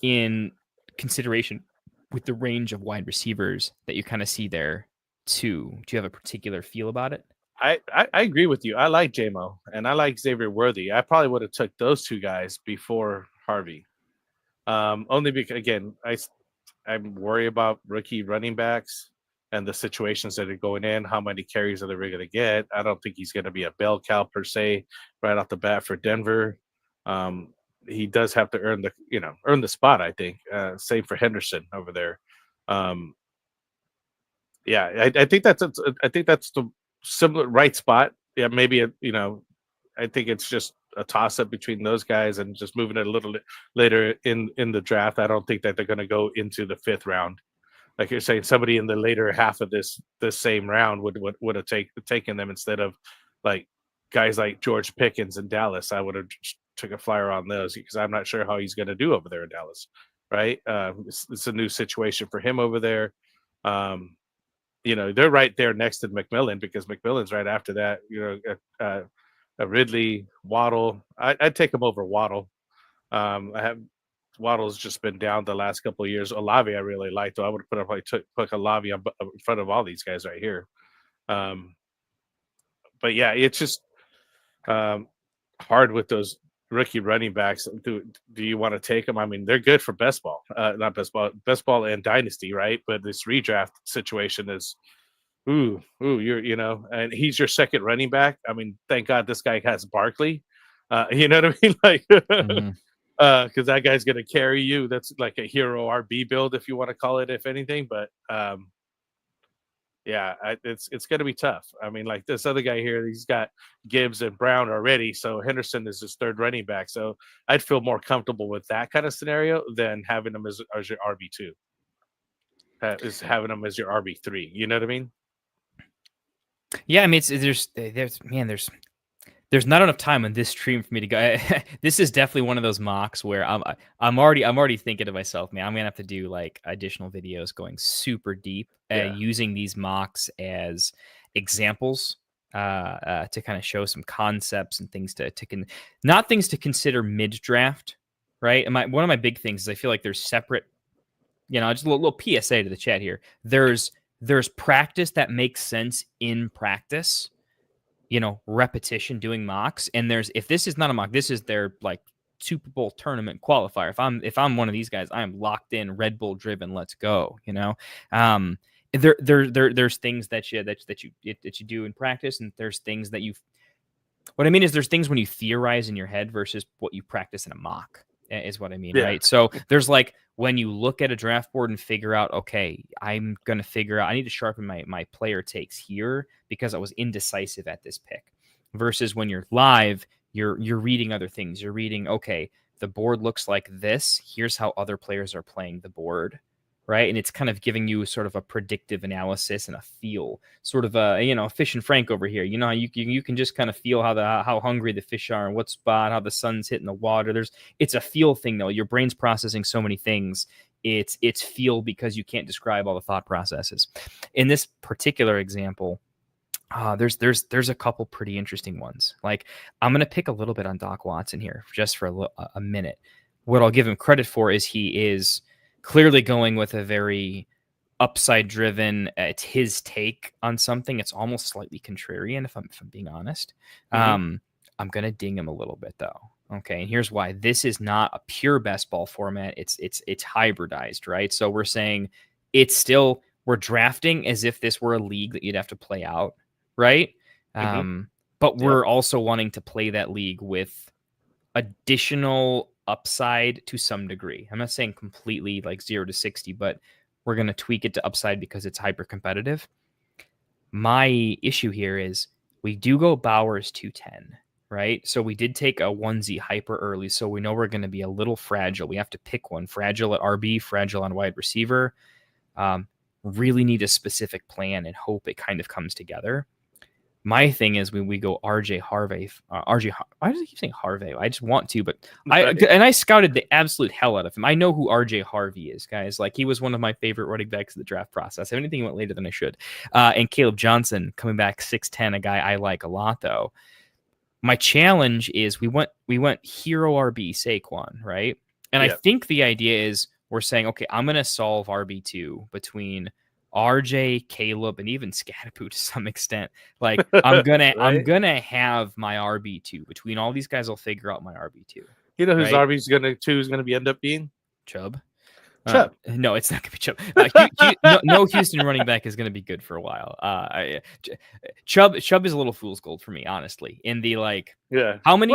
in consideration with the range of wide receivers that you kind of see there too? Do you have a particular feel about it? I agree with you. I like JMO and I like Xavier Worthy. I probably would have took those 2 guys before Harvey. Only because, again, I'm worried about rookie running backs and the situations that are going in, how many carries are they going to get. I don't think he's going to be a bell cow per se right off the bat for Denver. He does have to earn the spot, I think. Same for Henderson over there. I think that's the similar right spot. Yeah, maybe I think it's just a toss up between those guys and just moving it a little bit later in the draft. I don't think that they're going to go into the 5th round. Like you're saying, somebody in the later half of this same round would have taken them instead of like guys like George Pickens in Dallas. I would have took a flyer on those because I'm not sure how he's going to do over there in Dallas. Right? It's a new situation for him over there. They're right there next to McMillan because McMillan's right after that. Ridley, Waddle. I'd take him over Waddle. Waddle's just been down the last couple of years. Olave I really liked, though. I would have put Olave in front of all these guys right here. But yeah, it's just hard with those rookie running backs. Do you want to take them? I mean, they're good for best ball, not best ball and dynasty, right? But this redraft situation is, and he's your second running back. I mean, thank God this guy has Barkley. You know what I mean? Like, because that guy's going to carry you. That's like a hero RB build, if you want to call it, if anything. But it's going to be tough. I mean, like this other guy here, he's got Gibbs and Brown already. So Henderson is his third running back. So I'd feel more comfortable with that kind of scenario than having him as your RB2. Is having him as your RB3. You know what I mean? Yeah, I mean, there's not enough time on this stream for me to go. This is definitely one of those mocks where I'm already thinking to myself, man, I'm gonna have to do like additional videos going super deep, using these mocks as examples to kind of show some concepts and things not things to consider mid draft, right? And one of my big things is I feel like there's separate, just a little PSA to the chat here. There's practice that makes sense in practice. Repetition doing mocks, and if this is not a mock, this is their like Super Bowl tournament qualifier. If I'm one of these guys, I am locked in, Red Bull driven. Let's go. There's things that you do in practice, and there's things that what I mean is there's things when you theorize in your head versus what you practice in a mock is what I mean, right? So there's like when you look at a draft board and figure out, okay, I'm going to figure out, I need to sharpen my player takes here because I was indecisive at this pick, versus when you're live, you're reading other things. You're reading, okay, the board looks like this. Here's how other players are playing the board, right? And it's kind of giving you sort of a predictive analysis and a feel, sort of a, Fish and Frank over here. You can just kind of feel how hungry the fish are and what spot, how the sun's hitting the water. It's a feel thing though. Your brain's processing so many things. It's feel because you can't describe all the thought processes. In this particular example, there's a couple pretty interesting ones. Like I'm going to pick a little bit on Doc Watson here just for a minute. What I'll give him credit for is he is clearly going with a very upside driven, it's his take on something. It's almost slightly contrarian, if I'm being honest. I'm going to ding him a little bit though. Okay. And here's why. This is not a pure best ball format. It's hybridized, right? So we're saying we're drafting as if this were a league that you'd have to play out. Right. But we're also wanting to play that league with additional upside to some degree. I'm not saying completely like 0 to 60, but we're going to tweak it to upside because it's hyper competitive. My issue here is we do go Bowers 210, right? So we did take a onesie hyper early. So we know we're going to be a little fragile. We have to pick one: fragile at RB, fragile on wide receiver. Really need a specific plan and hope it kind of comes together. My thing is when we go RJ Harvey, why does he keep saying Harvey? I just want to, but I scouted the absolute hell out of him. I know who RJ Harvey is, guys. Like he was one of my favorite running backs of the draft process. If anything, he went later than I should. And Caleb Johnson coming back 6'10", a guy I like a lot though. My challenge is we went hero RB Saquon, right? And I think the idea is we're saying, okay, I'm going to solve RB2 between RJ, Caleb, and even Scatapoo to some extent. Like I'm gonna right? I'm gonna have my RB2 between all these guys. I'll figure out my RB2. You know whose RB's gonna be end up being Chubb. Chubb. No, it's not gonna be Chubb. No Houston running back is gonna be good for a while. Chubb is a little fool's gold for me, honestly. In the how many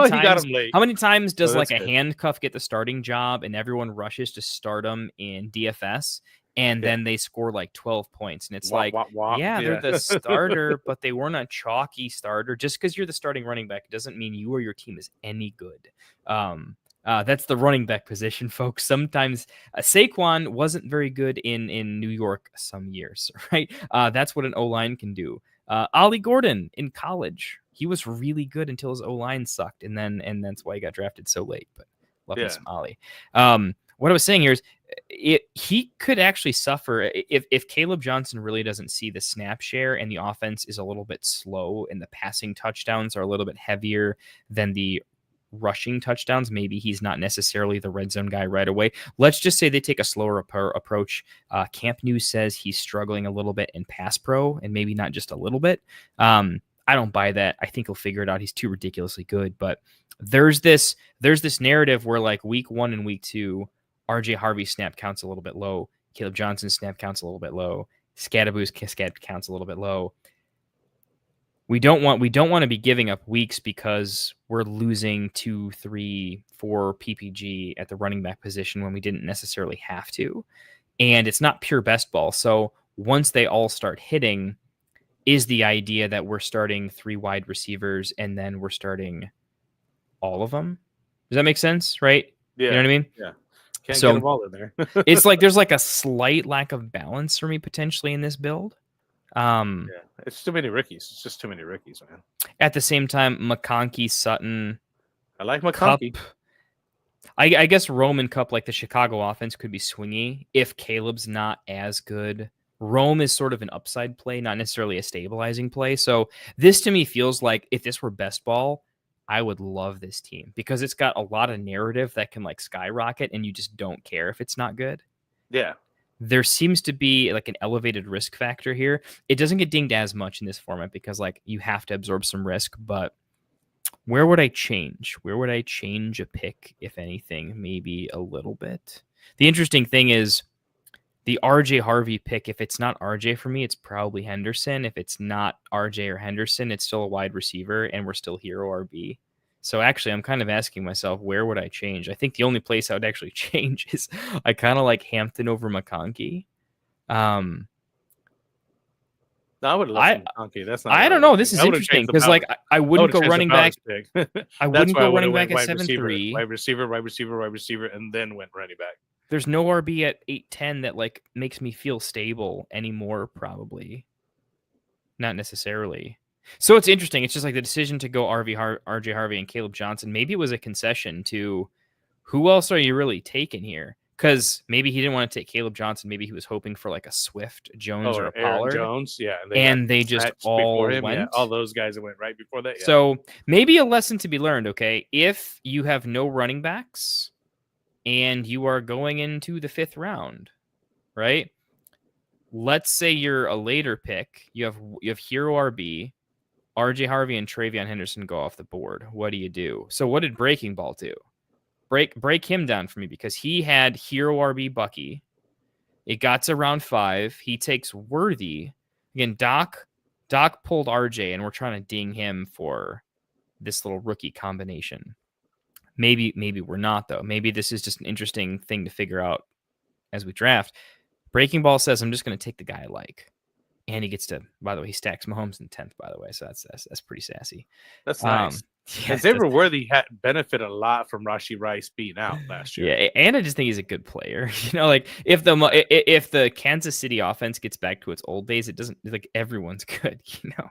times does a handcuff get the starting job and everyone rushes to start him in DFS? and then they score like 12 points. And it's Wah, like, wah, wah. yeah, they're the starter, but they weren't a chalky starter. Just because you're the starting running back doesn't mean you or your team is any good. That's the running back position, folks. Sometimes Saquon wasn't very good in New York some years, right? That's what an O-line can do. Ollie Gordon in college, he was really good until his O-line sucked, and that's why he got drafted so late. But love me some Ollie. What I was saying here is he could actually suffer if Caleb Johnson really doesn't see the snap share and the offense is a little bit slow and the passing touchdowns are a little bit heavier than the rushing touchdowns. Maybe he's not necessarily the red zone guy right away. Let's just say they take a slower approach. Camp News says he's struggling a little bit in pass pro, and maybe not just a little bit. I don't buy that. I think he'll figure it out. He's too ridiculously good. But there's this narrative where like week 1 and week 2, RJ Harvey's snap counts a little bit low. Caleb Johnson's snap counts a little bit low. Scadaboo's counts a little bit low. We don't want to be giving up weeks because we're losing 2, 3, 4 PPG at the running back position when we didn't necessarily have to. And it's not pure best ball. So once they all start hitting, is the idea that we're starting 3 wide receivers and then we're starting all of them. Does that make sense? Right? Yeah. You know what I mean? Yeah. Can't get them all in there. It's like there's like a slight lack of balance for me potentially in this build. Yeah, it's too many rookies. It's just too many rookies, man. At the same time, McConkey, Sutton, I like McConkey. Kupp, I guess Rome and Kupp, like the Chicago offense, could be swingy if Caleb's not as good. Rome is sort of an upside play, not necessarily a stabilizing play. So this to me feels like if this were best ball, I would love this team because it's got a lot of narrative that can like skyrocket and you just don't care if it's not good. Yeah. There seems to be like an elevated risk factor here. It doesn't get dinged as much in this format because like you have to absorb some risk, but where would I change? Where would I change a pick, if anything? Maybe a little bit. The interesting thing is the RJ Harvey pick. If it's not RJ for me, it's probably Henderson. If it's not RJ or Henderson, it's still a wide receiver and we're still hero RB. So actually, I'm kind of asking myself, where would I change? I think the only place I would actually change is I kind of like Hampton over McConkey. No, I would love McConkey. That's not. I don't know. This is interesting because like I wouldn't go running back. I wouldn't go running back at 7-3. Wide receiver, and then went running back. There's no RB at 8-10 that like makes me feel stable anymore. Probably not necessarily. So it's interesting. It's just like the decision to go RJ Harvey and Caleb Johnson. Maybe it was a concession to who else are you really taking here? Because maybe he didn't want to take Caleb Johnson. Maybe he was hoping for like a Swift, Jones, or a Pollard. Jones, yeah. And they just all went. Yeah, all those guys that went right before that. Yeah. So maybe a lesson to be learned, okay? If you have no running backs and you are going into the 5th round, right? Let's say you're a later pick. You have hero RB. RJ Harvey and Travion Henderson go off the board. What do you do? So what did Breaking Ball do? Break him down for me because he had hero RB Bucky. It got to round 5. He takes Worthy. Again, Doc pulled RJ, and we're trying to ding him for this little rookie combination. Maybe we're not, though. Maybe this is just an interesting thing to figure out as we draft. Breaking Ball says, I'm just going to take the guy I like. And he gets to, by the way, he stacks Mahomes in 10th, by the way. So that's pretty sassy. That's nice. Xavier Worthy had benefited a lot from Rashee Rice being out last year. Yeah, and I just think he's a good player. You know, like if the Kansas City offense gets back to its old days, it doesn't like everyone's good. You know,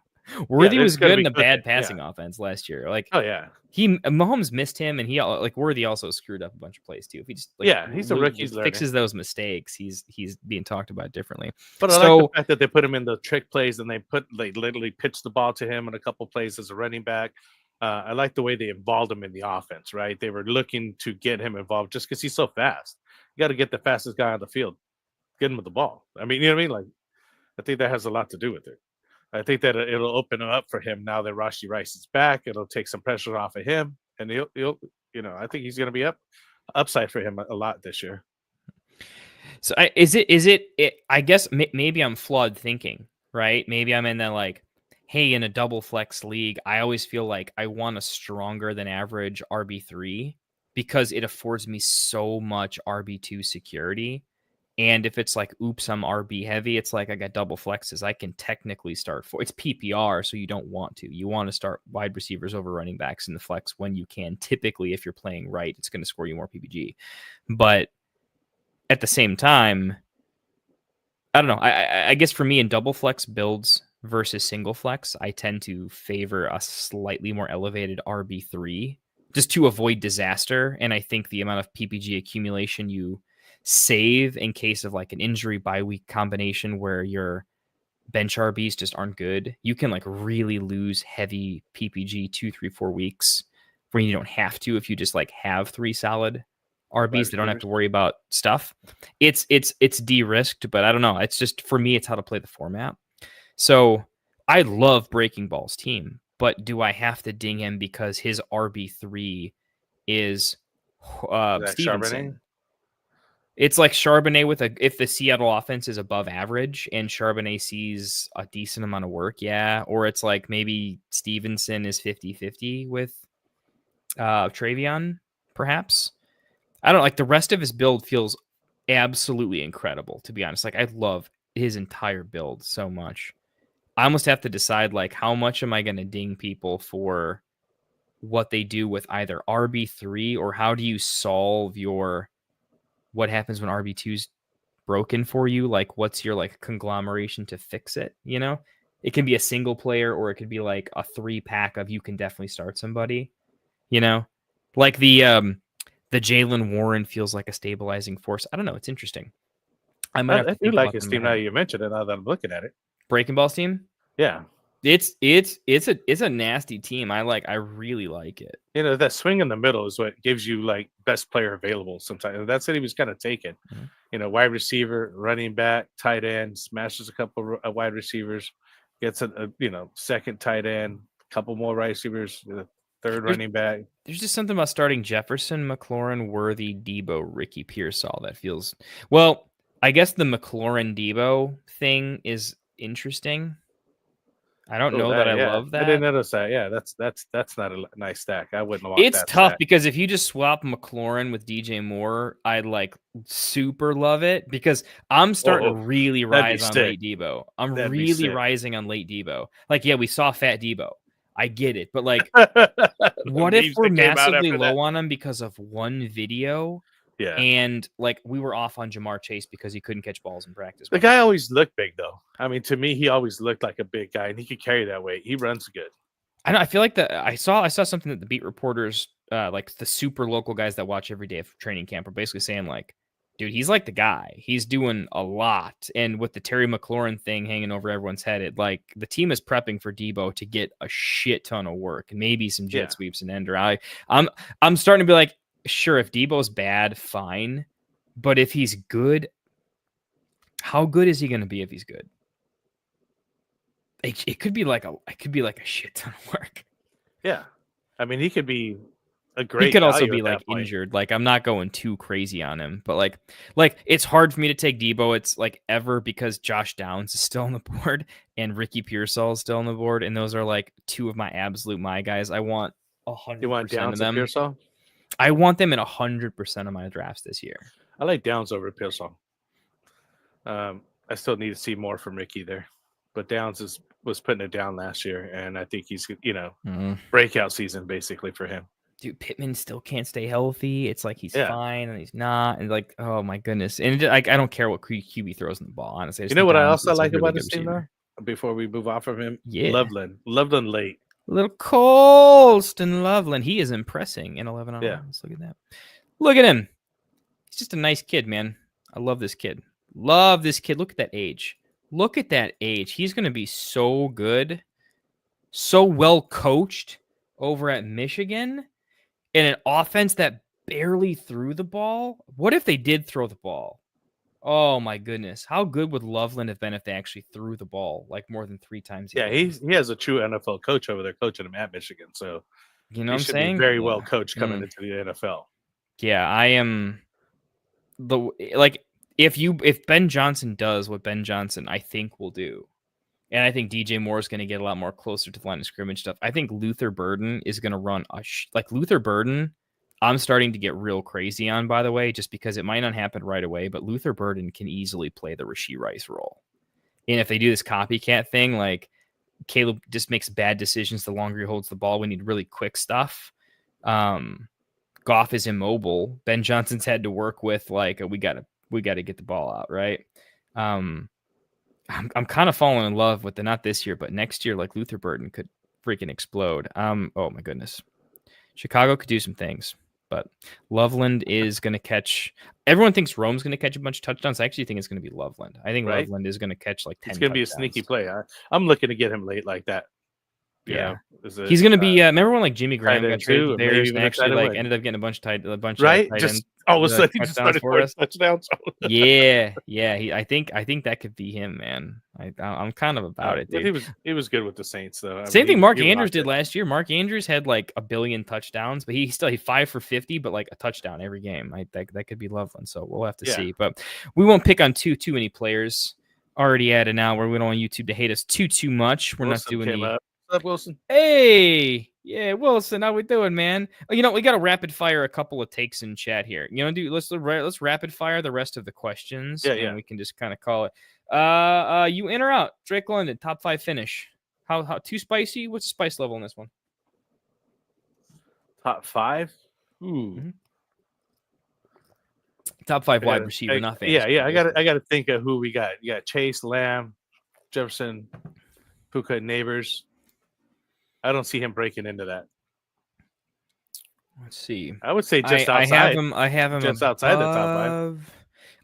Worthy was good in a bad passing offense last year. Like, oh yeah, Mahomes missed him, and he like Worthy also screwed up a bunch of plays too. If he just he's a rookie, fixes those mistakes, he's being talked about differently. But I like the fact that they put him in the trick plays and they literally pitched the ball to him in a couple plays as a running back. I like the way they involved him in the offense. Right, they were looking to get him involved just because he's so fast. You got to get the fastest guy on the field, get him with the ball. I mean, you know what I mean? Like, I think that has a lot to do with it. I think that it'll open up for him now that Rashee Rice is back. It'll take some pressure off of him, and he'll I think he's going to be upside for him a lot this year. So is it? I guess maybe I'm flawed thinking, right? Maybe I'm in that like, hey, in a double flex league, I always feel like I want a stronger than average RB3 because it affords me so much RB2 security. And if it's like, oops, I'm RB heavy, it's like I got double flexes. I can technically start it's PPR, so you don't want to. You want to start wide receivers over running backs in the flex when you can. Typically, if you're playing right, it's going to score you more PPG. But at the same time, I don't know. I guess for me in double flex builds versus single flex, I tend to favor a slightly more elevated RB3 just to avoid disaster. And I think the amount of PPG accumulation you save in case of like an injury bye week combination where your bench RBs just aren't good, you can like really lose heavy PPG 2, 3, 4 weeks where you don't have to if you just like have 3 solid RBs that don't have to worry about stuff. It's de-risked, but I don't know. It's just, for me, it's how to play the format. So I love Breaking Ball's team, but do I have to ding him because his RB3 is Stevenson? It's like Charbonnet if the Seattle offense is above average and Charbonnet sees a decent amount of work, yeah. Or it's like maybe Stevenson is 50-50 with Travion, perhaps. I don't like the rest of his build feels absolutely incredible, to be honest. Like I love his entire build so much. I almost have to decide like how much am I going to ding people for what they do with either RB3 or how do you solve your what happens when RB2's broken for you? Like what's your like conglomeration to fix it, you know? It can be a single player or it could be like a 3-pack of you can definitely start somebody, you know? Like the Jalen Warren feels like a stabilizing force. I don't know. It's interesting. I do like his team now you mentioned it. Now that I'm looking at it, Breaking Ball's team. Yeah, it's a nasty team. I really like it. You know, that swing in the middle is what gives you like best player available. Sometimes that's what he was kind of taking. Mm-hmm. You know, wide receiver, running back, tight end, smashes a couple of wide receivers, gets a second tight end, a couple more wide receivers. Third running back. There's just something about starting Jefferson, McLaurin, Worthy, Debo, Ricky Pearsall that feels well. I guess the McLaurin Debo thing is interesting. I don't know that I love that. I didn't notice that. Yeah, that's not a nice stack. I wouldn't want It's that tough stack. because if you just swap McLaurin with DJ Moore, I'd like super love it because I'm starting to really rise on late Debo. I'm really rising on late Debo. Like, yeah, we saw Fat Debo. I get it, but like, what if we're massively low on him because of one video? Yeah, and like we were off on Jamar Chase because he couldn't catch balls in practice. The guy always looked big, though. I mean, to me, he always looked like a big guy, and he could carry that weight. He runs good. I know. I feel like I saw something that the beat reporters, like the super local guys that watch every day of training camp, are basically saying like, dude, he's like the guy. He's doing a lot. And with the Terry McLaurin thing hanging over everyone's head, the team is prepping for Debo to get a shit ton of work and maybe some jet sweeps and ender. I'm starting to be like, sure, if Debo's bad, fine. But if he's good, how good is he going to be if he's good? It could be like a shit ton of work. Yeah. I mean, he could be a great. He could also be like injured. Like I'm not going too crazy on him, but like it's hard for me to take Debo. It's like ever because Josh Downs is still on the board and Ricky Pearsall is still on the board, and those are like two of my absolute my guys. I want 100% You want Downs of them. And Pearsall? I want them in 100% of my drafts this year. I like Downs over Pearsall. I still need to see more from Ricky there, but Downs was putting it down last year, and I think he's breakout season basically for him. Dude, Pittman still can't stay healthy. It's like he's fine and he's not, and like, oh my goodness. And I don't care what QB throws in the ball. Honestly, you know what I also like about this team though. Before we move off of him, Loveland late. Little Colston Loveland. He is impressing in 11 on 11. Look at that. Look at him. He's just a nice kid, man. I love this kid. Love this kid. Look at that age. Look at that age. He's going to be so good, so well coached over at Michigan in an offense that barely threw the ball. What if they did throw the ball? Oh my goodness. How good would Loveland have been if they actually threw the ball like more than 3 times? Yeah, he has a true NFL coach over there coaching him at Michigan. So you know what I'm saying? Be very well coached coming into the NFL. Yeah, I am if Ben Johnson does what Ben Johnson I think will do, and I think DJ Moore is going to get a lot more closer to the line of scrimmage stuff. I think Luther Burden is going to run Luther Burden. I'm starting to get real crazy on, by the way, just because it might not happen right away, but Luther Burden can easily play the Rashee Rice role. And if they do this copycat thing, like Caleb just makes bad decisions the longer he holds the ball. We need really quick stuff. Goff is immobile. Ben Johnson's had to work with like we got to get the ball out, right? I'm kind of falling in love with not this year, but next year, like Luther Burden could freaking explode. Oh my goodness. Chicago could do some things, but Loveland is going to catch. Everyone thinks Rome's going to catch a bunch of touchdowns. I actually think it's going to be Loveland. I think Right. Loveland is going to catch like 10. It's going to be a sneaky play. I'm looking to get him late like that. Yeah, know, he's going to be. Remember when like Jimmy Graham got traded to the Bears and even actually like win. ended up getting a bunch of tight right? of Just all of a sudden he just touchdowns started for scoring us. touchdowns. Yeah. I think that could be him, man. I'm kind of about it, But dude. he was good with the Saints though. Same thing Mark Andrews rocked did it. last year. Mark Andrews had like 1 billion touchdowns, but he 5 for 50, but like a touchdown every game. That could be Loveland, so we'll have to see. But we won't pick on too many players already at it now where we don't want YouTube to hate us too much. We're Wilson not doing came the up. What's up, Wilson? Hey, yeah, Wilson, how we doing, man? We got to rapid fire a couple of takes in chat here. Dude, let's rapid fire the rest of the questions. Yeah. We can just kind of call it. You in or out? Drake London, top 5 finish. How too spicy? What's the spice level in this one? Top 5. Ooh. Mhm. Top 5 wide receiver, not fantasy. Yeah. I got to think of who we got. You got Chase, Lamb, Jefferson, Puka, and Neighbors. I don't see him breaking into that. Let's see. I would say just I outside. I have him just outside the top 5.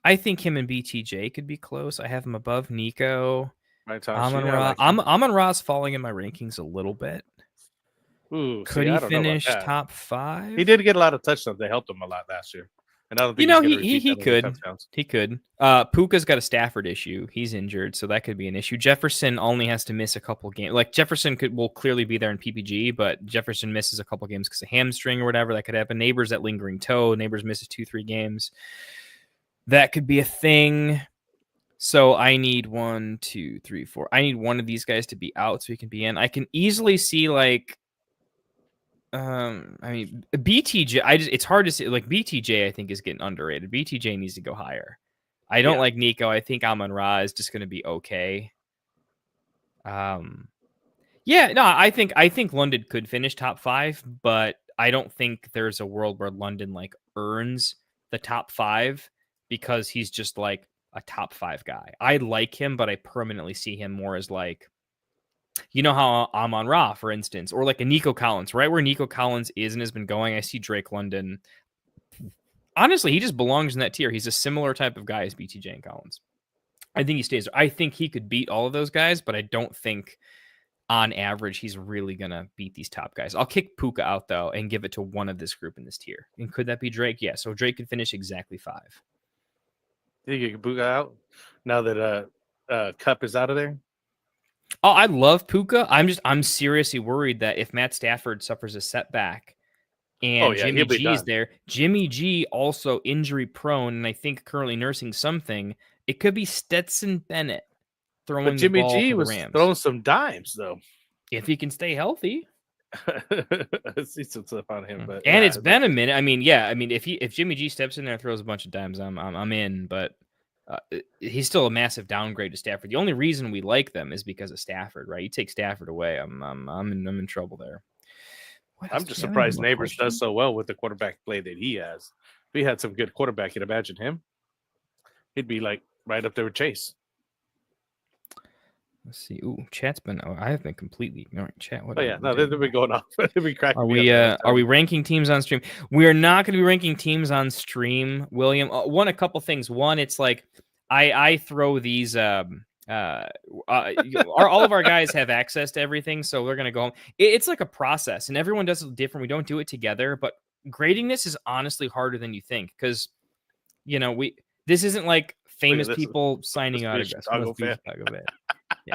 I think him and BTJ could be close. I have him above Nico. Right, Amon-Ra's falling in my rankings a little bit. Ooh, Could he finish top 5? He did get a lot of touchdowns. They helped him a lot last year. And I don't think he could. He could. Puka's got a Stafford issue. He's injured, so that could be an issue. Jefferson only has to miss a couple games. Like Jefferson will clearly be there in PPG, but Jefferson misses a couple games because of hamstring or whatever. That could happen. Neighbors that lingering toe. Neighbors misses 2-3 games. That could be a thing. So I need 1, 2, 3, 4. I need one of these guys to be out so he can be in. I can easily see like. BTJ. It's hard to say. Like BTJ, I think is getting underrated. BTJ needs to go higher. I don't like Nico. I think Amon-Ra is just going to be okay. I think London could finish top 5, but I don't think there's a world where London like earns the top 5 because he's just like a top 5 guy. I like him, but I permanently see him more as like. How Amon-Ra, for instance, or like a Nico Collins, right where Nico Collins is and has been going. I see Drake London. Honestly, he just belongs in that tier. He's a similar type of guy as BTJ and Collins. I think he stays there. I think he could beat all of those guys, but I don't think on average he's really going to beat these top guys. I'll kick Puka out, though, and give it to one of this group in this tier. And could that be Drake? Yeah, so Drake could finish exactly 5. Think you can Puka out now that Cup is out of there? Oh, I love Puka. I'm seriously worried that if Matt Stafford suffers a setback and Jimmy G is there, Jimmy G also injury prone, and I think currently nursing something. It could be Stetson Bennett throwing. But Jimmy the ball G for was the Rams. throwing some dimes though. If he can stay healthy. I see some stuff on him, but it's been a minute. If Jimmy G steps in there and throws a bunch of dimes, I'm in, but. He's still a massive downgrade to Stafford. The only reason we like them is because of Stafford, right? You take Stafford away, I'm in trouble there. I'm just surprised Neighbors does so well with the quarterback play that he has. If he had some good quarterback, you'd imagine him. He'd be like right up there with Chase. Let's see. Ooh, chat's been. I have been completely ignoring chat. What they've been going off. They've been cracking. Are we ranking teams on stream? We are not going to be ranking teams on stream, William. A couple things. One, it's like I throw these. All of our guys have access to everything, so we're going to go home. It's like a process, and everyone does it different. We don't do it together, but grading this is honestly harder than you think because, this isn't like famous people signing autographs. Yeah.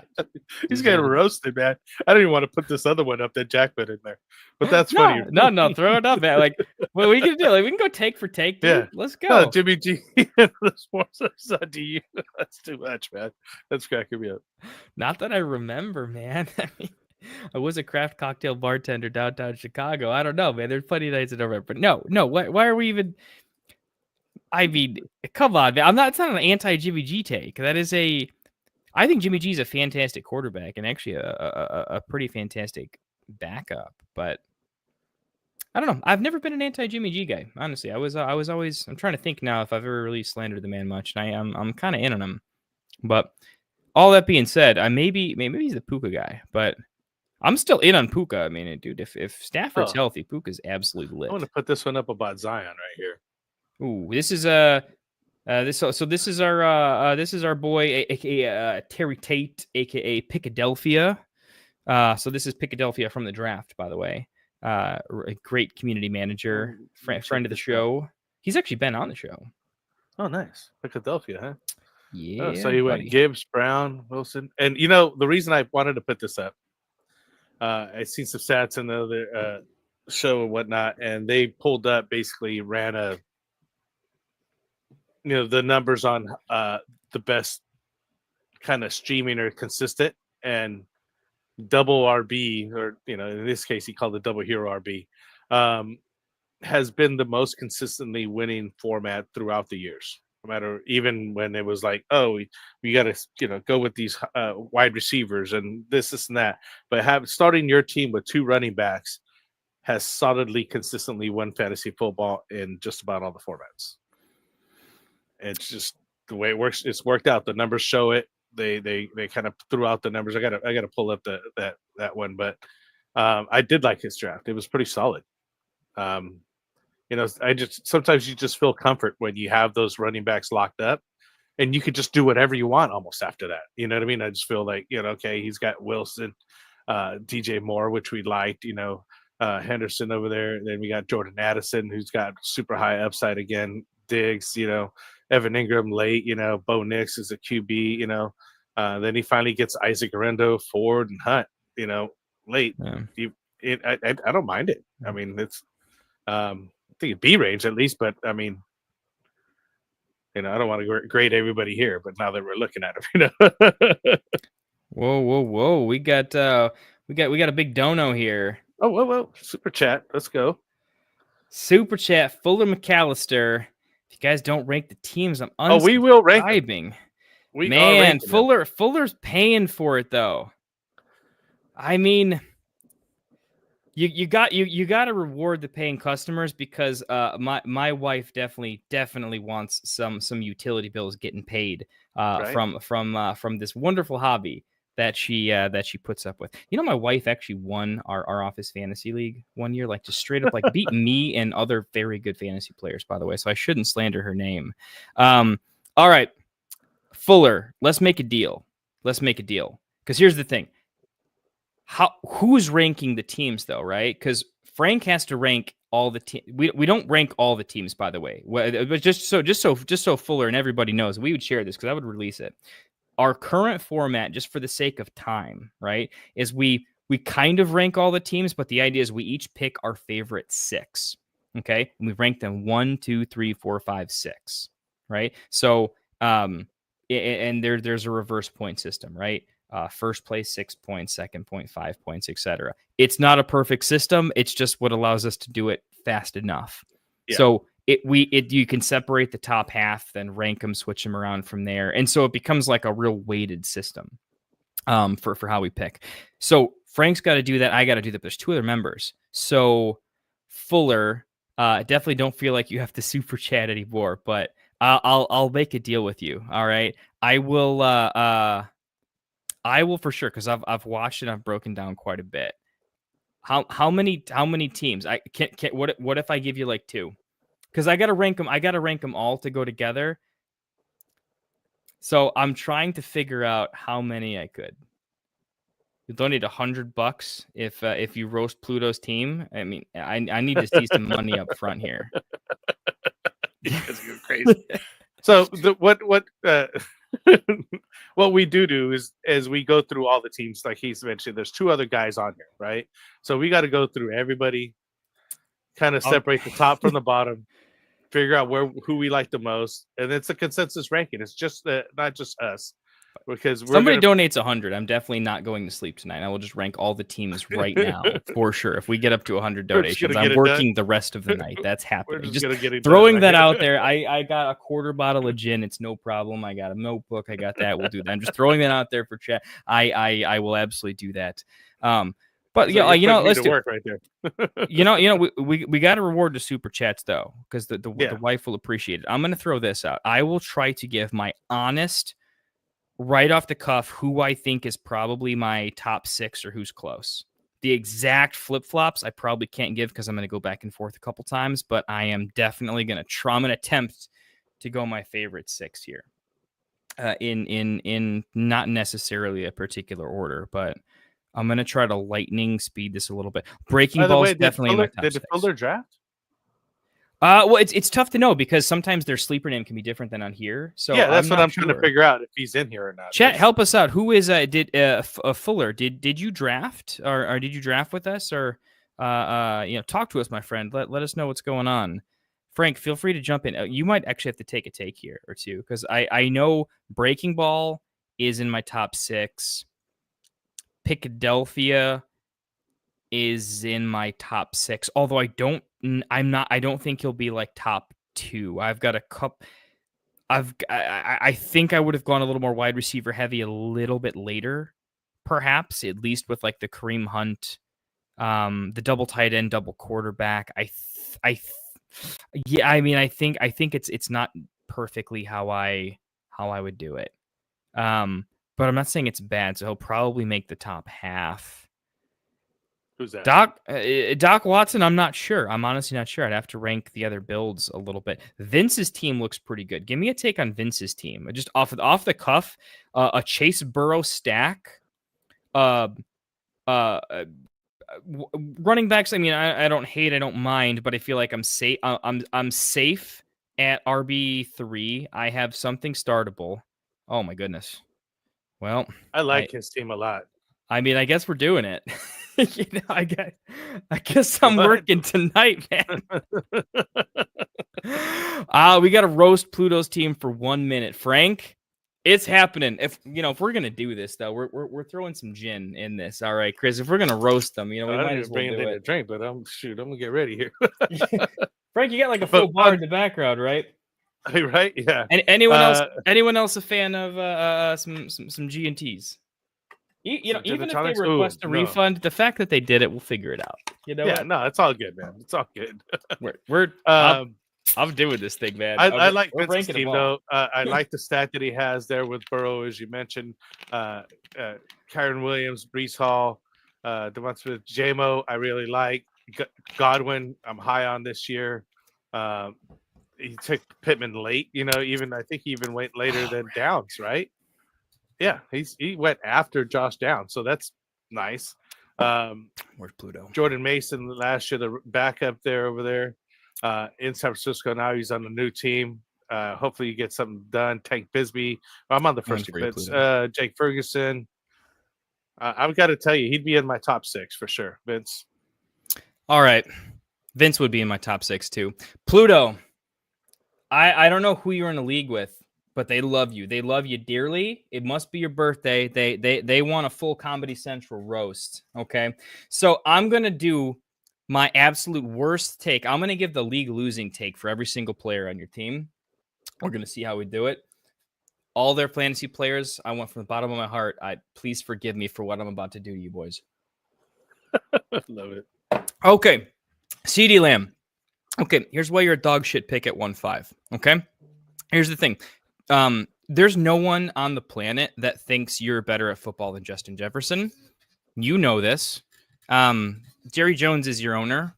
He's getting roasted, man. I didn't even want to put this other one up that Jack put in there, but that's funny. No, throw it up, man. Like, what we can do? Like, we can go take for take. Dude. Yeah, let's go. No, Jimmy G. The sports side to you. That's too much, man. That's cracking me up. Not that I remember, man. I was a craft cocktail bartender downtown Chicago. I don't know, man. There's plenty of nights in November. But no. Why are we even? I mean, come on, man. It's not an anti-Jimmy G take. That is a. I think Jimmy G is a fantastic quarterback and actually a pretty fantastic backup. But I don't know. I've never been an anti-Jimmy G guy. Honestly, I was always. I'm trying to think now if I've ever really slandered the man much. And I'm kind of in on him. But all that being said, maybe he's the Puka guy, but I'm still in on Puka. I mean, dude, if Stafford's healthy, Puka's absolutely lit. I want to put this one up about Zion right here. Ooh, this is this is our boy, aka Terry Tate, aka Pickadelphia. So this is Pickadelphia from the draft, by the way. A great community manager, friend of the show. He's actually been on the show. Oh, nice, Pickadelphia, huh? Yeah. So you went Gibbs, Brown, Wilson, and the reason I wanted to put this up, I seen some stats in the other show and whatnot, and they pulled up basically ran the numbers on the best kind of streaming or consistent, and double RB, or in this case he called it double hero RB, has been the most consistently winning format throughout the years. No matter, even when it was like, oh, we got to go with these wide receivers and this and that, but starting your team with 2 running backs has solidly consistently won fantasy football in just about all the formats. It's just the way it works. It's worked out. The numbers show it. They kind of threw out the numbers. I gotta pull up that one, but I did like his draft. It was pretty solid. Sometimes you just feel comfort when you have those running backs locked up, and you could just do whatever you want almost after that. You know what I mean? I just feel like, okay, he's got Wilson, DJ Moore, which we liked, Henderson over there. And then we got Jordan Addison, who's got super high upside again. Diggs, Evan Ingram late, Bo Nix is a QB, then he finally gets Isaac Arendo, Ford, and Hunt, late. Yeah. I don't mind it. I mean, it's I think it'd be range at least, but I mean, I don't want to grade everybody here, but now that we're looking at it, Whoa! We got a big dono here. Oh, whoa! Super chat, let's go. Super chat, Fuller McAllister. If you guys don't rank the teams, we will rank them. Man, Fuller's paying for it though. I mean, you got to reward the paying customers, because my wife definitely wants some utility bills getting paid from this wonderful hobby that she puts up with. My wife actually won our office fantasy league one year, like just straight up like beat me and other very good fantasy players, by the way. So I shouldn't slander her name. All right, Fuller, let's make a deal. Because here's the thing. Who's ranking the teams though, right? Because Frank has to rank all the teams. We don't rank all the teams, by the way. But just so Fuller and everybody knows, we would share this because I would release it. Our current format, just for the sake of time, right, is we kind of rank all the teams, but the idea is we each pick our favorite 6. Okay, and we rank them 1, 2, 3, 4, 5, 6. Right. So and there's a reverse point system, right? First place 6 points, second point 5 points, etc. It's not a perfect system. It's just what allows us to do it fast enough. Yeah. So you can separate the top half, then rank them, switch them around from there, and so it becomes like a real weighted system for how we pick. So Frank's got to do that. I got to do that. There's 2 other members. So Fuller, definitely don't feel like you have to super chat anymore, but I'll make a deal with you. All right, I will for sure, because I've watched it. I've broken down quite a bit. How many teams? I can't. What if I give you like 2? Because I gotta rank them. I gotta rank them all to go together. So I'm trying to figure out how many I could. You donate $100 if you roast Pluto's team. I mean, I need to see some money up front here. You guys are crazy. So what we do is we go through all the teams, like he's mentioned. There's 2 other guys on here, right? So we got to go through everybody, kind of separate the top from the bottom, figure out who we like the most, and it's a consensus ranking. It's just not just us. because somebody donates 100. I'm definitely not going to sleep tonight. I will just rank all the teams right now for sure. If we get up to 100 donations, I'm working the rest of the night. That's happening. Just throwing that out there. I got a quarter bottle of gin. It's no problem. I got a notebook. I got that. We'll do that. I'm just throwing that out there for chat. I will absolutely do that. But so yeah, let's do work right there. we got to reward the super chats though, because the wife will appreciate it. I'm going to throw this out. I will try to give my honest, right off the cuff, who I think is probably my top 6 or who's close. The exact flip flops I probably can't give because I'm going to go back and forth a couple times, but I am definitely going to try. I'm going to attempt to go my favorite 6 here, in not necessarily a particular order, but I'm going to try to lightning speed this a little bit. Breaking Ball is definitely in my top 6. Did Fuller draft? Well, it's tough to know because sometimes their sleeper name can be different than on here. So yeah, that's what I'm trying to figure out if he's in here or not. Chat, help us out. Who is Fuller? Did you draft or did you draft with us or talk to us, my friend. Let us know what's going on. Frank, feel free to jump in. You might actually have to take a take here or two because I know Breaking Ball is in my top 6. Philadelphia is in my top 6, although I don't think he'll be like top 2. I've got a cup. I think I would have gone a little more wide receiver heavy a little bit later, perhaps, at least with like the Kareem Hunt, the double tight end, double quarterback. I think it's not perfectly how I would do it. But I'm not saying it's bad, so he'll probably make the top half. Who's that? Doc Watson, I'm not sure. I'm honestly not sure. I'd have to rank the other builds a little bit. Vince's team looks pretty good. Give me a take on Vince's team. Just off the cuff, a Chase Burrow stack. Running backs, I mean, I don't mind, but I feel like I'm safe. I'm safe at RB3. I have something startable. Oh my goodness. Well, I like his team a lot. I mean, I guess we're doing it. I guess I'm working tonight, man. We got to roast Pluto's team for 1 minute. Frank, it's happening. If we're gonna do this though, we're throwing some gin in this. All right, Chris. If we're gonna roast them, we might as well do it. To drink, but I'm gonna get ready here. Frank, you got like a full bar in the background, right? Right? Yeah. And anyone else a fan of some G&Ts? Even if they request a refund, the fact that they did it, we'll figure it out. Yeah, no, it's all good, man. It's all good. I'm doing this thing, man. I like Vince's team, though. I like the stat that he has there with Burrow, as you mentioned. Kyron Williams, Breece Hall, Devonta Smith, J-Mo, I really like. Godwin, I'm high on this year. He took Pittman late, I think he even went later than Downs, right? Yeah, he went after Josh Downs, so that's nice. Where's Pluto? Jordan Mason last year, the backup over there in San Francisco. Now he's on the new team. Hopefully you get something done. Tank Bisbee. I'm on the first defense. Jake Ferguson. I've got to tell you, he'd be in my top 6 for sure, Vince. All right. Vince would be in my top 6 too. Pluto. I don't know who you're in a league with, but they love you. They love you dearly. It must be your birthday. They want a full Comedy Central roast. Okay. So I'm going to do my absolute worst take. I'm going to give the league losing take for every single player on your team. We're going to see how we do it. All their fantasy players, I want from the bottom of my heart. Please forgive me for what I'm about to do to you boys. Love it. Okay. CeeDee Lamb. Okay. Here's why you're a dog shit pick at 1.5. Okay. Here's the thing. There's no one on the planet that thinks you're better at football than Justin Jefferson. You know this. Jerry Jones is your owner.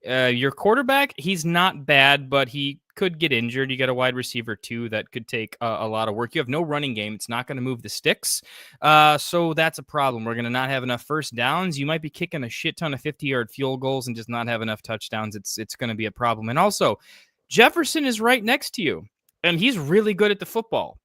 Your quarterback, he's not bad, but he could get injured. You got a wide receiver too that could take a lot of work. You have no running game. It's not going to move the sticks. So that's a problem. We're going to not have enough first downs. You might be kicking a shit ton of 50-yard field goals and just not have enough touchdowns. It's going to be a problem. And also, Jefferson is right next to you. And he's really good at the football.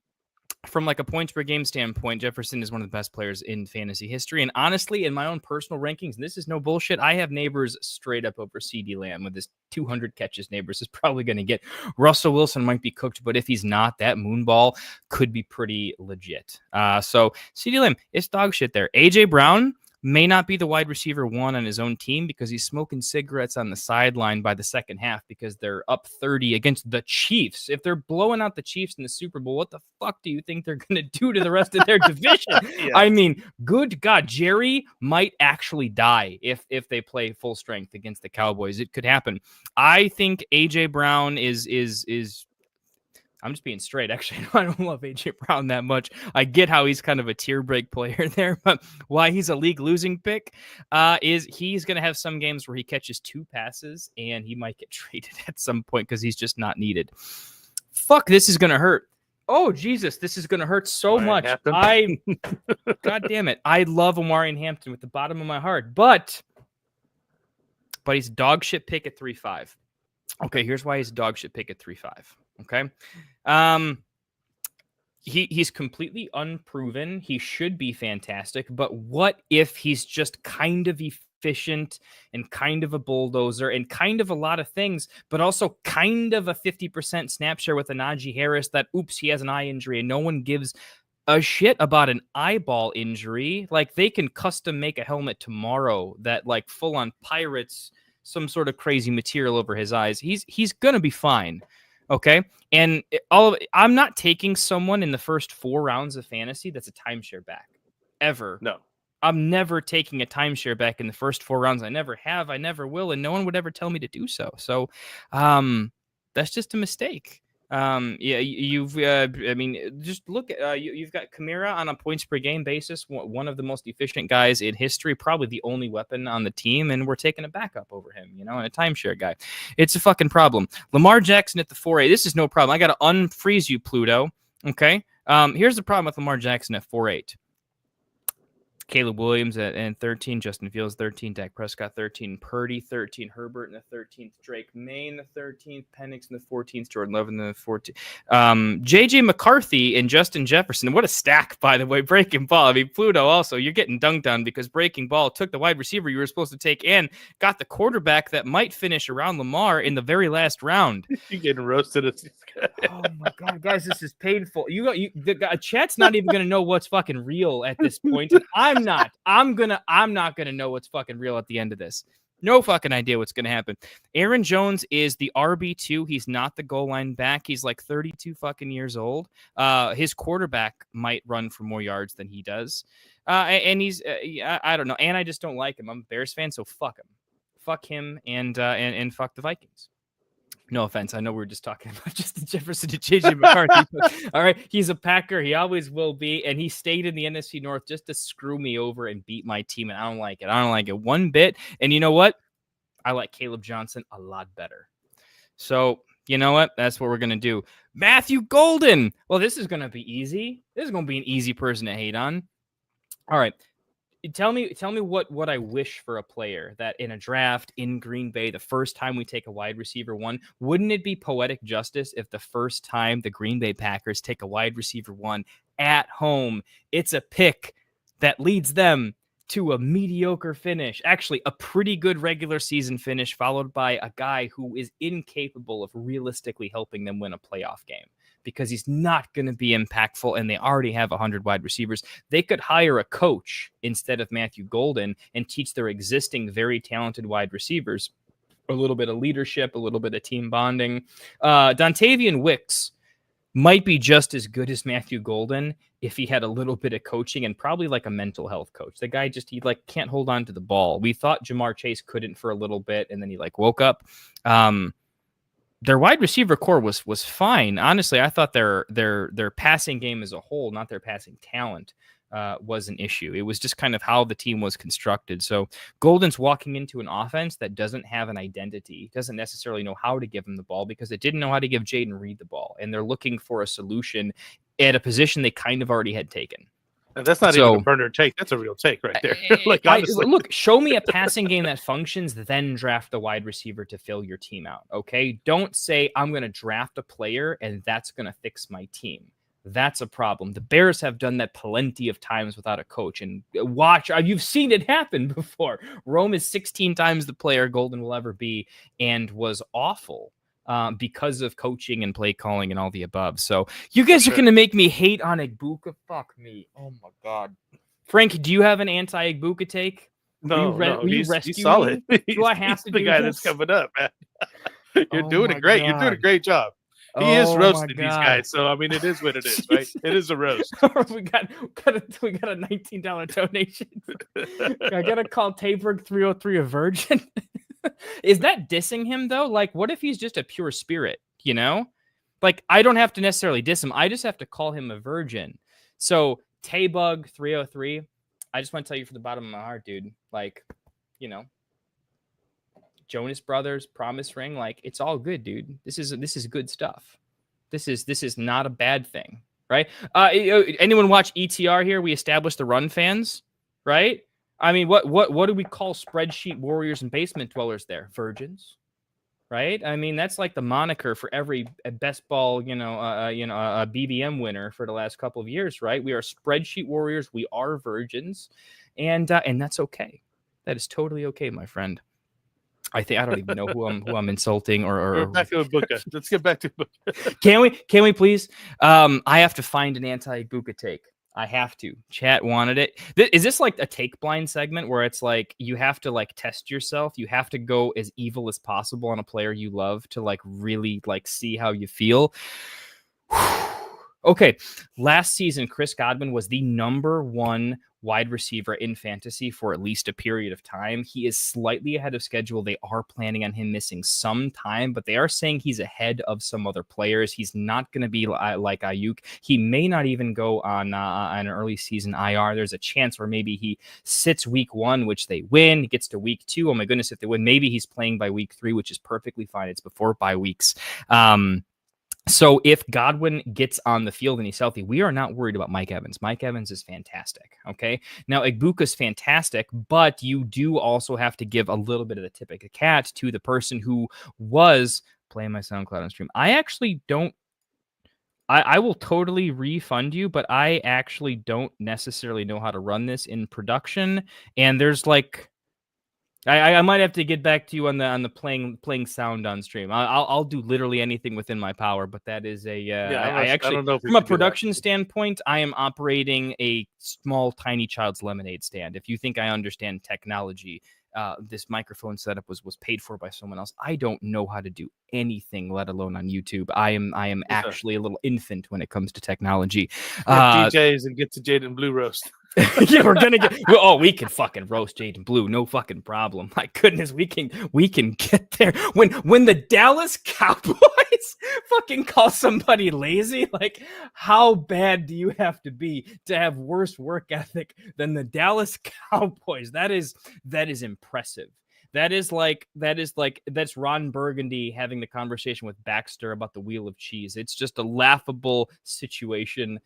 from like a points per game standpoint, Jefferson is one of the best players in fantasy history. And honestly, in my own personal rankings, and this is no bullshit, I have Neighbors straight up over CeeDee Lamb with his 200 catches. Neighbors is probably going to get. Russell Wilson might be cooked, but if he's not, that moonball could be pretty legit. So CeeDee Lamb, it's dog shit there. AJ Brown may not be the wide receiver 1 on his own team because he's smoking cigarettes on the sideline by the second half because they're up 30 against the Chiefs. If they're blowing out the Chiefs in the Super Bowl, what the fuck do you think they're going to do to the rest of their division? Yeah. I mean, good God, Jerry might actually die if they play full strength against the Cowboys. It could happen. I think AJ Brown is I'm just being straight. Actually, I don't love AJ Brown that much. I get how he's kind of a tier break player there, but why he's a league losing pick is he's going to have some games where he catches 2 passes and he might get traded at some point because he's just not needed. Fuck, this is going to hurt. Oh, Jesus, this is going to hurt so much. God damn it. I love Omarion Hampton with the bottom of my heart, but he's a dog shit pick at 3.5. Okay, here's why he's a dog shit pick at 3.5. Okay. He's completely unproven. He should be fantastic, but what if he's just kind of efficient and kind of a bulldozer and kind of a lot of things, but also kind of a 50% snap share with a Najee Harris that, oops, he has an eye injury and no one gives a shit about an eyeball injury. Like they can custom make a helmet tomorrow that like full on pirates some sort of crazy material over his eyes. He's going to be fine. Okay. And I'm not taking someone in the first 4 rounds of fantasy that's a timeshare back ever. No, I'm never taking a timeshare back in the first 4 rounds. I never have. I never will. And no one would ever tell me to do so. So that's just a mistake. Just look at you've got Kamara on a points per game basis, one of the most efficient guys in history, probably the only weapon on the team, and we're taking a backup over him, and a timeshare guy. It's a fucking problem. Lamar Jackson at the 4.8. This is no problem. I got to unfreeze you, Pluto. Okay. Here's the problem with Lamar Jackson at 4.8. Caleb Williams at 13, Justin Fields 13, Dak Prescott 13, Purdy 13, Herbert in the 13th, Drake May in the 13th, Penix in the 14th, Jordan Love in the 14th, JJ McCarthy and Justin Jefferson. What a stack, by the way. Breaking Ball. I mean, Pluto also, you're getting dunked on because Breaking Ball took the wide receiver you were supposed to take and got the quarterback that might finish around Lamar in the very last round. You're getting roasted. Oh my God, guys, this is painful. The chat's not even gonna know what's fucking real at this point. And I'm not gonna know what's fucking real at the end of this. No fucking idea what's gonna happen. Aaron Jones is the RB2. He's not the goal line back. He's like 32 fucking years old. His quarterback might run for more yards than he does. And he's I don't know. And I just don't like him. I'm a Bears fan, so fuck him. Fuck him and fuck the Vikings. No offense. I know we were just talking about Justin Jefferson and JJ McCarthy. All right. He's a Packer. He always will be. And he stayed in the NFC North just to screw me over and beat my team. And I don't like it. I don't like it one bit. And you know what? I like Caleb Johnson a lot better. So, you know what? That's what we're going to do. Matthew Golden. Well, this is going to be easy. This is going to be an easy person to hate on. All right. Tell me what I wish for a player that in a draft in Green Bay, the first time we take a wide receiver 1, wouldn't it be poetic justice if the first time the Green Bay Packers take a wide receiver 1 at home, it's a pick that leads them to a mediocre finish, actually a pretty good regular season finish, followed by a guy who is incapable of realistically helping them win a playoff game. Because he's not going to be impactful and they already have 100 wide receivers. They could hire a coach instead of Matthew Golden and teach their existing very talented wide receivers a little bit of leadership, a little bit of team bonding. Dontavian Wicks might be just as good as Matthew Golden if he had a little bit of coaching and probably like a mental health coach. The guy he can't hold on to the ball. We thought Jamar Chase couldn't for a little bit and then he woke up. Their wide receiver core was fine. Honestly, I thought their passing game as a whole, not their passing talent, was an issue. It was just kind of how the team was constructed. So Golden's walking into an offense that doesn't have an identity, doesn't necessarily know how to give him the ball because it didn't know how to give Jaden Reed the ball. And they're looking for a solution at a position they kind of already had taken. And that's not even a burner take. That's a real take right there. Look, show me a passing game that functions, then draft the wide receiver to fill your team out. Okay. Don't say I'm going to draft a player and that's going to fix my team. that's a problem. The Bears have done that plenty of times without a coach. And watch, you've seen it happen before. Rome is 16 times the player Golden will ever be and was awful because of coaching and play calling and all the above. So you guys are going to make me hate on Egbuka? Fuck me. Oh, my God. Frank, do you have an anti-Egbuka take? No, he's solid. Do I have to the do guy this? that's coming up, man. You're doing it great. God. You're doing a great job. He is roasting these guys, so I mean, it is what it is, right? It is a roast. we got a $19 donation. I gotta call Tayberg 303 a virgin. Is that dissing him though? Like, what if he's just a pure spirit? You know, like I don't have to necessarily diss him. I just have to call him a virgin. So Taybug 303. I just want to tell you from the bottom of my heart, dude. Like, you know, Jonas Brothers, Promise Ring, like it's all good, dude. This is good stuff. This is not a bad thing, right? Anyone watch ETR here? We established the run fans, right? I mean, what do we call spreadsheet warriors and basement dwellers there? Virgins, right? I mean, that's like the moniker for every best ball, a BBM winner for the last couple of years, right? We are spreadsheet warriors. We are virgins, and that's okay. That is totally okay, my friend. I don't even know who I'm insulting or back to Egbuka. Let's get back to Egbuka. Can we please? I have to find an anti-Egbuka take. I have to. Chat wanted it. Is this like a take blind segment where it's like you have to like test yourself? You have to go as evil as possible on a player you love to like really like see how you feel. Okay, last season, Chris Godwin was the number one wide receiver in fantasy for at least a period of time. He is slightly ahead of schedule. They are planning on him missing some time, but they are saying he's ahead of some other players. He's not going to be like Ayuk. He may not even go on an early season IR. There's a chance where maybe he sits week 1, which they win. He gets to week 2. Oh my goodness, if they win, maybe he's playing by week 3, which is perfectly fine. It's before bye weeks. So if Godwin gets on the field and he's healthy, we are not worried about Mike Evans. Mike Evans is fantastic. Okay. Now Egbuka's fantastic, but you do also have to give a little bit of the tip of the cat to the person who was playing my SoundCloud on stream. I actually don't. I will totally refund you, but I actually don't necessarily know how to run this in production. And there's like, I might have to get back to you on the playing sound on stream. I'll do literally anything within my power, but that is a I don't know from a production standpoint, I am operating a small tiny child's lemonade stand. If you think I understand technology, this microphone setup was paid for by someone else. I don't know how to do anything, let alone on YouTube. I am actually a little infant when it comes to technology. DJs and get to Jaden Blue roast. Yeah, we're gonna get. We can fucking roast Jaden Blue, no fucking problem. My goodness, we can get there. When the Dallas Cowboys fucking call somebody lazy, like how bad do you have to be to have worse work ethic than the Dallas Cowboys? That is impressive. That's Ron Burgundy having the conversation with Baxter about the wheel of cheese. It's just a laughable situation.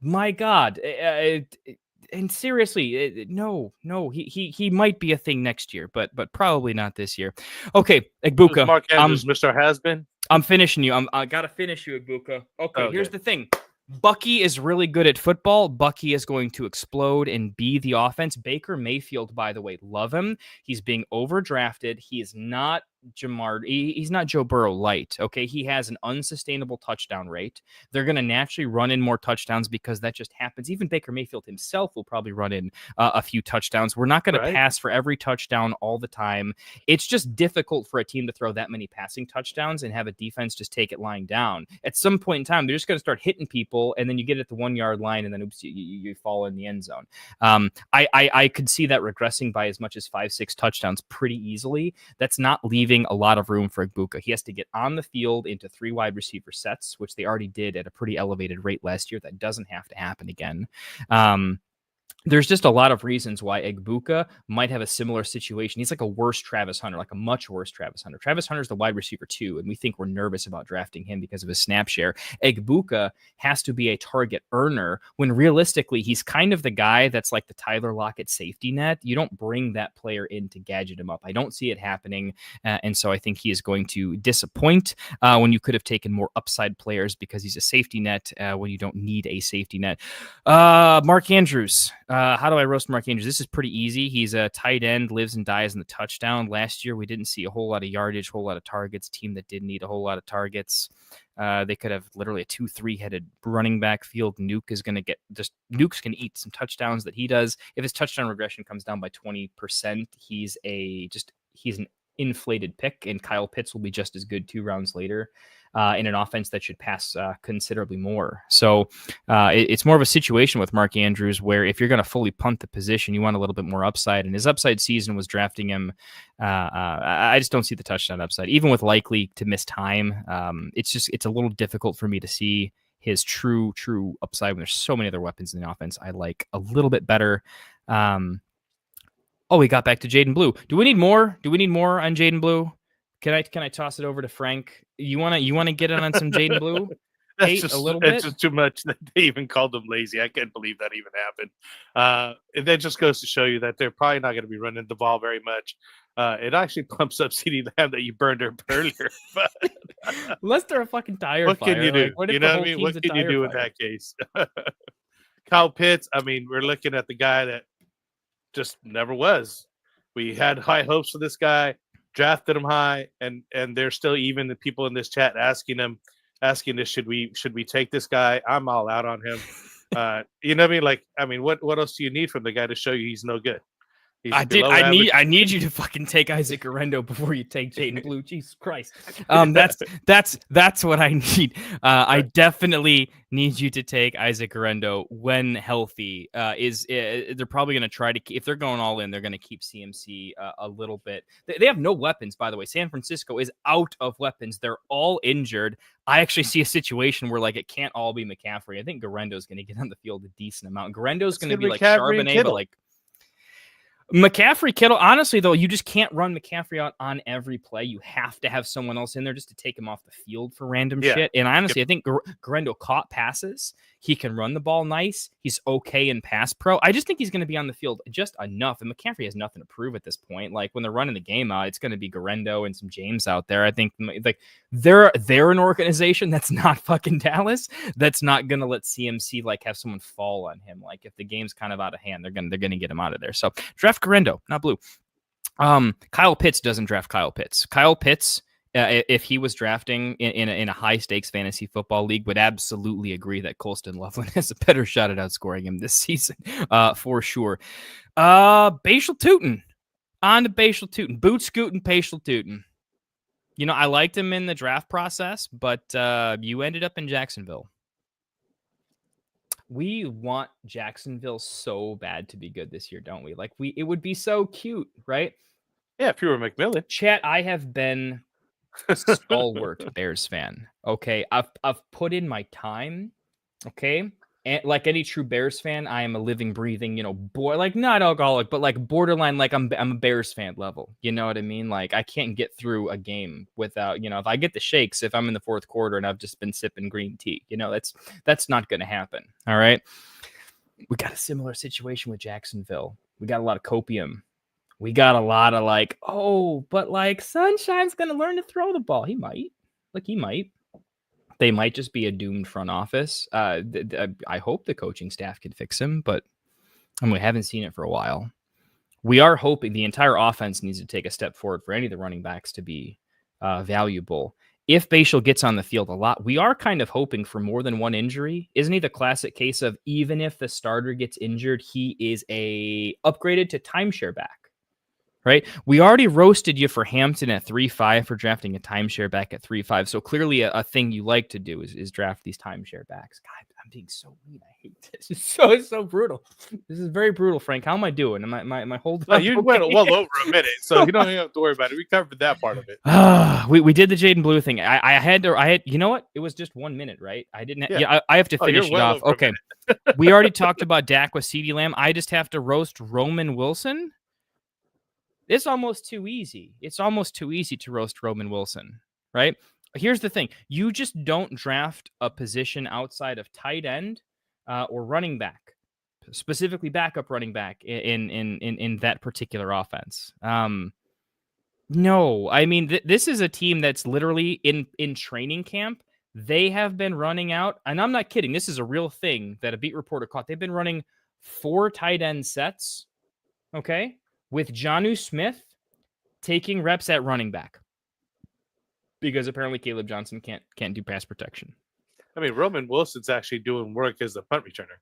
My God, and seriously, no, he might be a thing next year, but probably not this year. Okay, Egbuka, Mark Andrews, Mr. Has-Been. I'm finishing you. I gotta finish you, Egbuka. Okay, here's the thing. Bucky is really good at football. Bucky is going to explode and be the offense. Baker Mayfield, by the way, love him. He's being overdrafted. He is not he's not Joe Burrow light. Okay. He has an unsustainable touchdown rate. They're going to naturally run in more touchdowns because that just happens. Even Baker Mayfield himself will probably run in a few touchdowns. We're not going to pass for every touchdown all the time. It's just difficult for a team to throw that many passing touchdowns and have a defense just take it lying down. At some point in time, they're just going to start hitting people, and then you get at the 1 yard line, and then oops, you fall in the end zone. I could see that regressing by as much as 5-6 touchdowns pretty easily. That's not leaving a lot of room for Egbuka. He has to get on the field into 3 wide receiver sets, which they already did at a pretty elevated rate last year. That doesn't have to happen again. there's just a lot of reasons why Egbuka might have a similar situation. He's like a worse Travis Hunter, like a much worse Travis Hunter. Travis Hunter's the wide receiver 2, and we think we're nervous about drafting him because of his snap share. Egbuka has to be a target earner when realistically he's kind of the guy that's like the Tyler Lockett safety net. You don't bring that player in to gadget him up. I don't see it happening, and so I think he is going to disappoint when you could have taken more upside players because he's a safety net when you don't need a safety net. Mark Andrews. How do I roast Mark Andrews? This is pretty easy. He's a tight end, lives and dies in the touchdown. Last year, we didn't see a whole lot of yardage, a whole lot of targets. Team that did need a whole lot of targets. They could have literally a 2-3 headed running back field. Nuke's going to eat some touchdowns that he does. If his touchdown regression comes down by 20%, he's an inflated pick, and Kyle Pitts will be just as good 2 rounds later in an offense that should pass considerably more. So it's more of a situation with Mark Andrews where if you're going to fully punt the position, you want a little bit more upside. And his upside season was drafting him. I just don't see the touchdown upside, even with likely to miss time. It's a little difficult for me to see his true upside when there's so many other weapons in the offense I like a little bit better. We got back to Jaden Blue. Do we need more? On Jaden Blue? Can I toss it over to Frank? You wanna get in on some Jaden Blue? It's just too much that they even called him lazy. I can't believe that even happened. That just goes to show you that they're probably not going to be running the ball very much. It actually pumps up CeeDee Lamb that you burned up earlier. But unless they're a fucking tire what fire. can you do? Like, You know what I mean? What can you do in that case? Kyle Pitts, I mean, we're looking at the guy that just never was. We had high hopes for this guy, drafted him high, and there's still even the people in this chat asking this, should we take this guy? I'm all out on him. You know what I mean? What else do you need from the guy to show you he's no good? I need you to fucking take Isaac Orendo before you take Jaden Blue. Jesus Christ. That's what I need. I definitely need you to take Isaac Orendo when healthy. They're probably going to try to, if they're going all in, they're going to keep CMC a little bit. They have no weapons, by the way. San Francisco is out of weapons. They're all injured. I actually see a situation where it can't all be McCaffrey. I think Garendo's going to get on the field a decent amount. Garendo's going to be like Charbonnet, but like McCaffrey, Kittle, honestly, though, you just can't run McCaffrey out on every play. You have to have someone else in there just to take him off the field for random shit. And honestly, I think Garendo caught passes. He can run the ball nice. He's okay in pass pro. I just think he's going to be on the field just enough. And McCaffrey has nothing to prove at this point. Like when they're running the game out, it's going to be Garendo and some James out there. I think they're an organization that's not fucking Dallas. That's not going to let CMC have someone fall on him. Like if the game's kind of out of hand, they're going to get him out of there. So draft Garendo, not Blue. Kyle Pitts doesn't draft Kyle Pitts. Kyle Pitts, if he was drafting in a high stakes fantasy football league, would absolutely agree that Colston Loveland has a better shot at outscoring him this season, for sure. Bashal Tootin, on to Bashal Tootin, boot scooting Bashal Tootin. I liked him in the draft process, but you ended up in Jacksonville. We want Jacksonville so bad to be good this year, don't we? It would be so cute, right? Yeah, if you were McMillan. Chat, I have been a stalwart Bears fan. Okay, I've put in my time. Okay, and like any true Bears fan, I am a living, breathing, not alcoholic, but borderline, I'm a Bears fan level. You know what I mean? I can't get through a game without, if I get the shakes, if I'm in the fourth quarter and I've just been sipping green tea, that's not going to happen. All right. We got a similar situation with Jacksonville. We got a lot of copium. We got a lot of but Sunshine's going to learn to throw the ball. He might. They might just be a doomed front office. I hope the coaching staff can fix him, but we haven't seen it for a while. We are hoping the entire offense needs to take a step forward for any of the running backs to be valuable. If Bashal gets on the field a lot, we are kind of hoping for more than one injury. Isn't he the classic case of even if the starter gets injured, he is a upgraded to timeshare back? right? We already roasted you for Hampton at 3.5 for drafting a timeshare back at 3.5. So clearly a thing you like to do is draft these timeshare backs. God, I'm being so mean. I hate this. It's so brutal. This is very brutal, Frank. How am I doing? Am I holding No, up? you Okay? went well over a minute, so you don't even have to worry about it. We covered that part of it. We did the Jaden Blue thing. I had you know what? It was just 1 minute, right? I didn't I have to finish it off. Okay. We already talked about Dak with CeeDee Lamb. I just have to roast Roman Wilson. It's almost too easy. It's almost too easy to roast Roman Wilson, right? Here's the thing. You just don't draft a position outside of tight end or running back, specifically backup running back in that particular offense. No, I mean, this is a team that's literally in training camp. They have been running out, and I'm not kidding. This is a real thing that a beat reporter caught. They've been running 4 tight end sets, okay, with Jonnu Smith taking reps at running back because apparently Caleb Johnson can't do pass protection. I mean, Roman Wilson's actually doing work as a punt returner.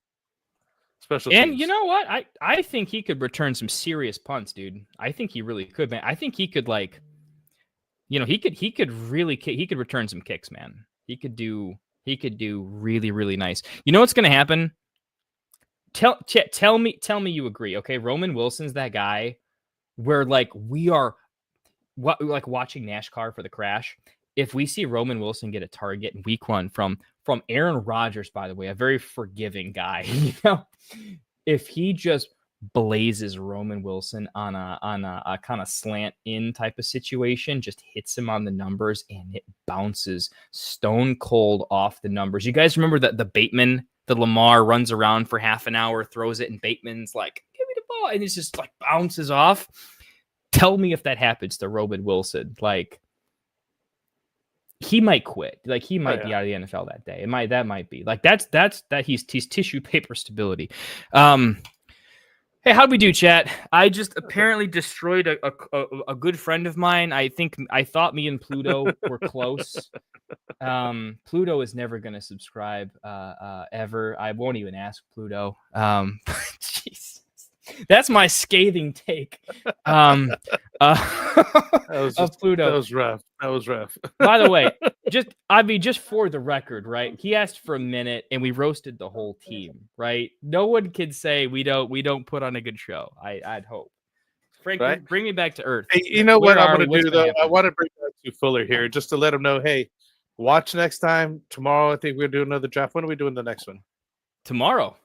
Special And teams. you know what? I think he could return some serious punts, dude. I think he really could, man. I think he could he could return some kicks, man. He could do really, really nice. You know what's going to happen? Tell me you agree. Okay. Roman Wilson's that guy where we are watching NASCAR for the crash. If we see Roman Wilson get a target in week 1 from Aaron Rodgers, by the way, a very forgiving guy, if he just blazes Roman Wilson on a kind of slant in type of situation, just hits him on the numbers and it bounces stone cold off the numbers. You guys remember that the Bateman, the Lamar runs around for half an hour, throws it, and Bateman's like, give me the ball, and it's just bounces off. Tell me if that happens to Roman Wilson. He might quit. He might be out of the NFL that day. That might be he's tissue paper stability. Hey, how'd we do, chat? I just apparently destroyed a good friend of mine. I thought me and Pluto were close. Pluto is never going to subscribe ever. I won't even ask Pluto. Jesus. That's my scathing take of Pluto. That was rough. By the way, just for the record, right? He asked for a minute, and we roasted the whole team, right? No one can say we don't put on a good show. I'd hope. Frank, right? Bring me back to earth. Hey, you know what I'm going to do though? I want to bring back to Fuller here just to let him know. Hey, watch next time. Tomorrow, I think we're going to do another draft. When are we doing the next one? Tomorrow.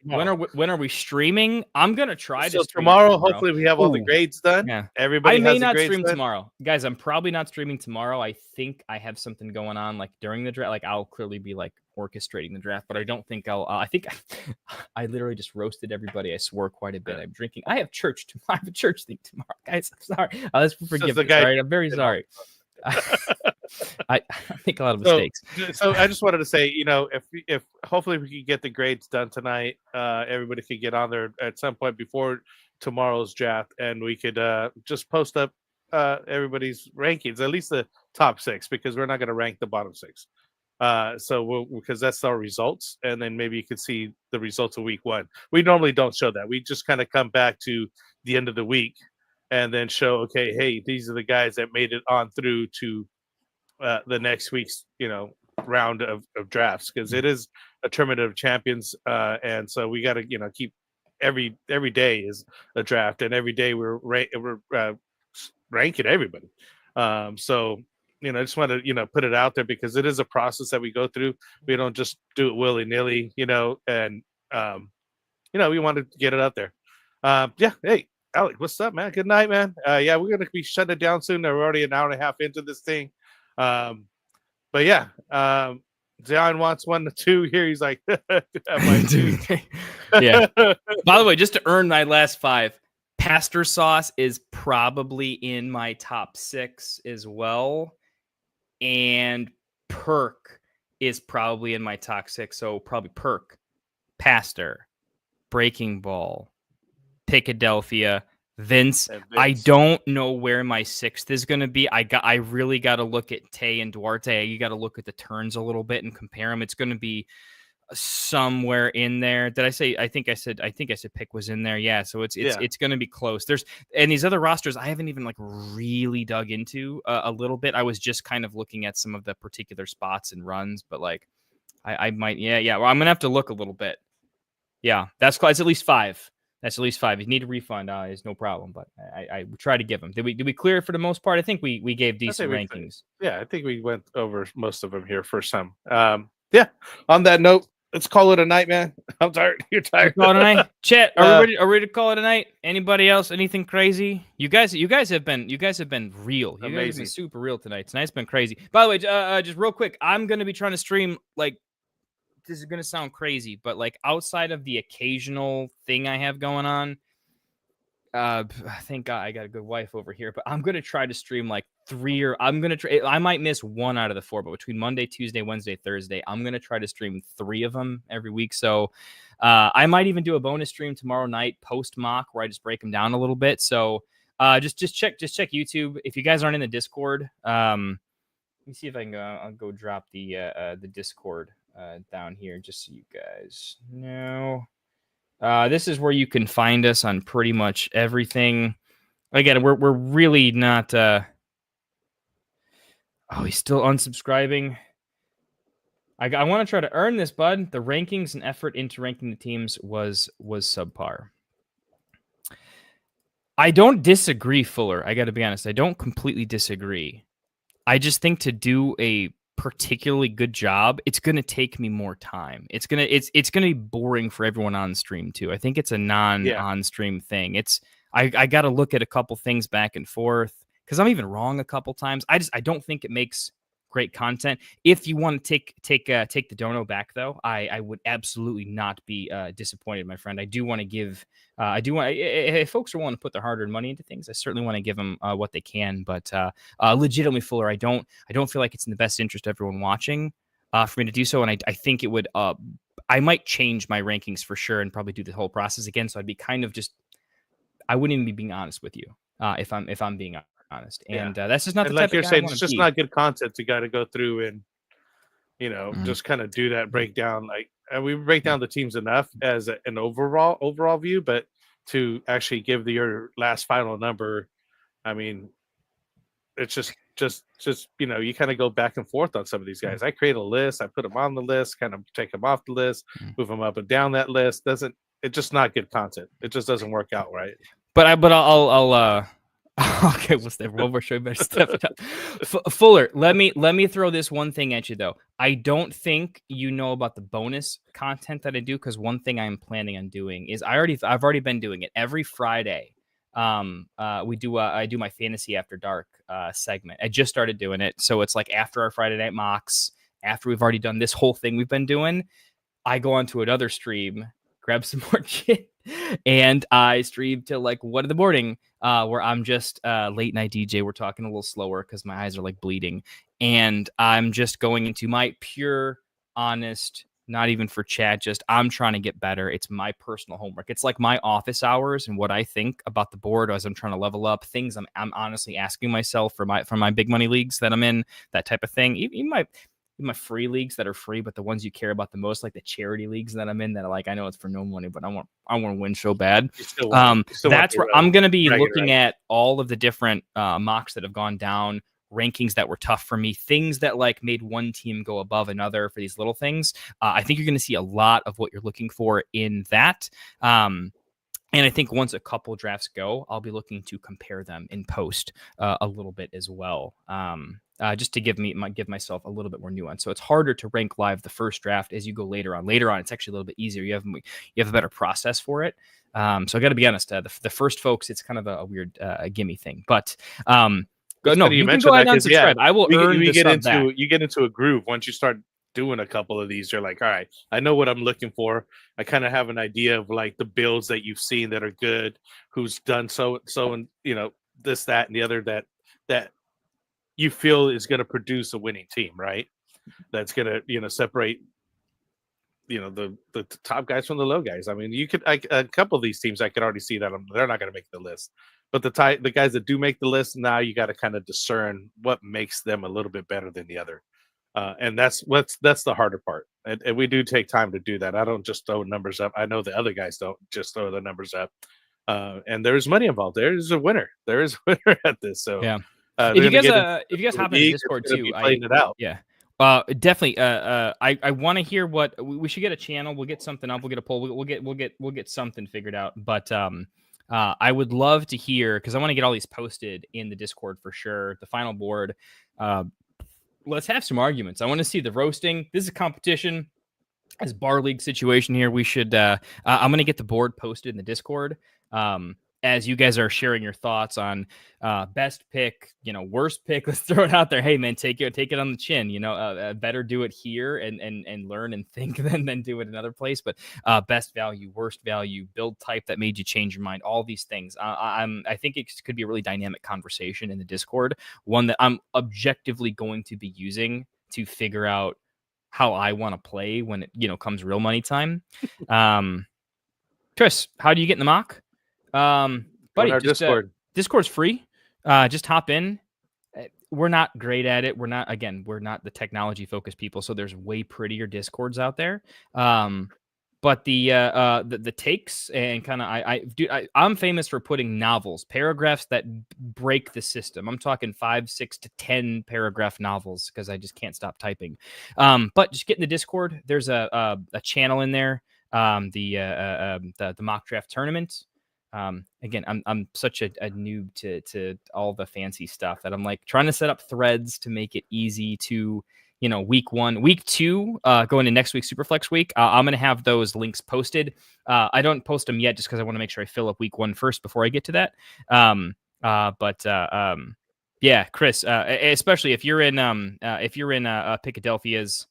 When are we streaming? I'm gonna try to stream tomorrow. Hopefully, we have all the grades done. Yeah, everybody. I may not stream tomorrow, guys. I'm probably not streaming tomorrow. I think I have something going on during the draft. I'll clearly be orchestrating the draft, but I don't think I'll. I think I literally just roasted everybody. I swore quite a bit. I'm drinking. I have church tomorrow. I have a church thing tomorrow, guys. I'm sorry. Let's forgive me. All right, I'm very sorry. I make a lot of mistakes. So I just wanted to say, if hopefully we can get the grades done tonight, everybody could get on there at some point before tomorrow's draft, and we could just post up everybody's rankings, at least the top 6, because we're not going to rank the bottom 6. Because that's our results, and then maybe you could see the results of week 1. We normally don't show that. We just kind of come back to the end of the week and then show, okay, hey, these are the guys that made it on through to the next week's, round of drafts, because it is a tournament of champions, and so we got to, keep every day is a draft, and every day we're ranking everybody. So I just want to put it out there because it is a process that we go through. We don't just do it willy nilly, and we want to get it out there. Hey. Alec, what's up, man? Good night, man. We're going to be shutting it down soon. We're already an hour and a half into this thing. Zion wants 1 to 2 here. He's like, yeah. By the way, just to earn my last 5, Pastor Sauce is probably in my top 6 as well. And Perk is probably in my top 6. So probably Perk, Pastor, Breaking Ball, Philadelphia, Vince. I don't know where my 6th is going to be. I really got to look at Tay and Duarte. You got to look at the turns a little bit and compare them. It's going to be somewhere in there. Did I say? I think I said pick was in there. Yeah, so it's going to be close. And these other rosters I haven't even like really dug into a little bit. I was just kind of looking at some of the particular spots and runs, but like I might well, I'm gonna have to look a little bit. Yeah, it's at least 5. That's at least 5. If you need a refund, is no problem. But I try to give them. Did we clear it for the most part? I think we gave decent rankings. I think we went over most of them here first time. On that note, let's call it a night, man. I'm tired. You're tired. Call it a night. Chat. Are we ready to call it a night? Anybody else? Anything crazy? You guys have been real. You guys have been super real tonight. Tonight's been crazy. By the way, just real quick, I'm gonna be trying to stream like. This is going to sound crazy, but like outside of the occasional thing I have going on, thank God I got a good wife over here, but I'm going to try to stream like 3 or I might miss 1 out of the 4, but between Monday, Tuesday, Wednesday, Thursday, I'm going to try to stream 3 of them every week. So I might even do a bonus stream tomorrow night post mock where I just break them down a little bit. So just check YouTube. If you guys aren't in the Discord, let me see if I can go. I'll go drop the Discord down here just so you guys know. This is where you can find us on pretty much everything. Again, we're really not. He's still unsubscribing. I want to try to earn this, bud. The rankings and effort into ranking the teams was subpar. I don't disagree, Fuller. I got to be honest. I don't completely disagree. I just think to do a particularly good job, it's going to take me more time. It's going to be boring for everyone on stream too. I think it's a on stream thing. I got to look at a couple things back and forth because I'm even wrong a couple times. I don't think it makes great content. If you want to take the dono back though, I would absolutely not be disappointed, my friend. I do want to give. If folks are willing to put their hard-earned money into things, I certainly want to give them what they can. But legitimately, Fuller, I don't feel like it's in the best interest of everyone watching for me to do so. And I think it would. I might change my rankings for sure and probably do the whole process again. So I'd be kind of just. I wouldn't even be being honest with you if I'm being honest. And that's just not the like type you're of guy saying. I It's just be. not good content to got to go through and just kind of do that breakdown. Like. And we break down the teams enough as an overall view, but to actually give your last final number, I mean, it's just you kind of go back and forth on some of these guys. I create a list, I put them on the list, kind of take them off the list, move them up and down that list. It's just not good content. It just doesn't work out right. But I'll okay, one more show better stuff. Fuller, let me throw this one thing at you though. I don't think you know about the bonus content that I do because one thing I'm planning on doing is I've already been doing it every Friday. I do my Fantasy After Dark segment. I just started doing it, so it's like after our Friday night mocks, after we've already done this whole thing we've been doing, I go onto another stream, grab some more shit, and I stream till like 1 in the morning, where I'm just late night DJ. We're talking a little slower because my eyes are like bleeding, and I'm just going into my pure, honest, not even for chat, just I'm trying to get better. It's my personal homework. It's like my office hours and what I think about the board as I'm trying to level up. Things I'm honestly asking myself for my big money leagues that I'm in, that type of thing. Even my free leagues that are free, but the ones you care about the most, like the charity leagues that I'm in, that are like, I know it's for no money, but I want to win so bad. That's where I'm going to be looking at all of the different mocks that have gone down, rankings that were tough for me, things that like made one team go above another for these little things. I think you're going to see a lot of what you're looking for in that. And I think once a couple drafts go, I'll be looking to compare them in post a little bit as well. Just to give myself a little bit more nuance. So it's harder to rank live the first draft as you go later on. Later on, it's actually a little bit easier. You have a better process for it. So I got to be honest. The first folks, it's kind of a weird gimme thing. But you can go ahead and unsubscribe. I will earn the sub back. You get into a groove once you start doing a couple of these. You're like, all right, I know what I'm looking for. I kind of have an idea of like the builds that you've seen that are good, who's done so and this, that, and the other that you feel is going to produce a winning team, right? That's going to separate the top guys from the low guys. I mean, a couple of these teams I could already see that they're not going to make the list. But the guys that do make the list, now you got to kind of discern what makes them a little bit better than the other. And that's the harder part. And we do take time to do that. I don't just throw numbers up. I know the other guys don't just throw the numbers up. And there's money involved. There is a winner. There is a winner at this. So Yeah. if If you guys hop in the Discord too, playing it out. Yeah. Definitely. I want to hear what we should get a channel. We'll get something up. We'll get a poll. We'll get something figured out. But I would love to hear, because I want to get all these posted in the Discord for sure. The final board. Let's have some arguments. I want to see the roasting. This is a competition. As bar league situation here, we should. I'm going to get the board posted in the Discord. As you guys are sharing your thoughts on best pick, worst pick, let's throw it out there. Hey man, take it on the chin. Better do it here and learn and think than do it another place. But best value, worst value, build type that made you change your mind. All these things. I think it could be a really dynamic conversation in the Discord. One that I'm objectively going to be using to figure out how I want to play when it comes real money time. Chris, how do you get in the mock? Buddy, our Discord. Discord's free. Just hop in. We're not great at it. We're not the technology focused people. So there's way prettier Discords out there. But the takes and kind of I'm famous for putting novels, paragraphs that break the system. I'm talking 5, 6 to 10 paragraph novels because I just can't stop typing. But just get in the Discord. There's a channel in there. The mock draft tournament. Again, I'm such a noob to all the fancy stuff that I'm like trying to set up threads to make it easy to, week 1, week 2, going to next week's Superflex week. I'm going to have those links posted. I don't post them yet just because I want to make sure I fill up week 1 first before I get to that. Yeah, Chris, especially if you're in Philadelphia's,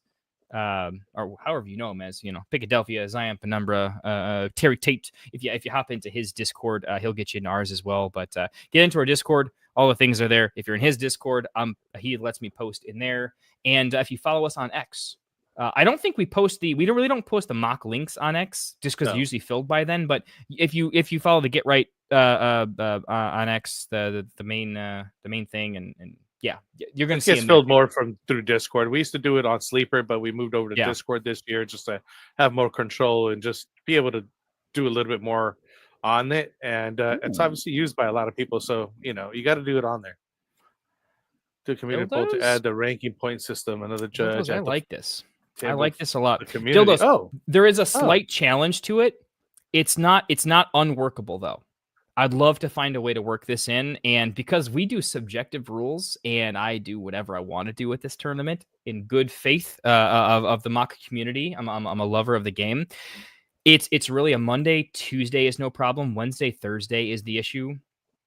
or however you know him as, Philadelphia, Zion Penumbra, Terry Tate. If you hop into his Discord, he'll get you into ours as well. But get into our Discord. All the things are there. If you're in his Discord, he lets me post in there. And if you follow us on X, I don't think we don't post the mock links on X just because they're usually filled by then. But if you follow the Get Right on X, the main thing, and yeah, you're going to see it gets filled more through Discord. We used to do it on Sleeper, but we moved over to Discord this year just to have more control and just be able to do a little bit more on it. And it's obviously used by a lot of people, so you got to do it on there. The community poll to add the ranking point system. Another judge. I like this. I like this a lot. Dildos, there is a slight challenge to it. It's not unworkable though. I'd love to find a way to work this in. And because we do subjective rules and I do whatever I want to do with this tournament in good faith of the mock community, I'm a lover of the game. It's really a Monday, Tuesday is no problem. Wednesday, Thursday is the issue.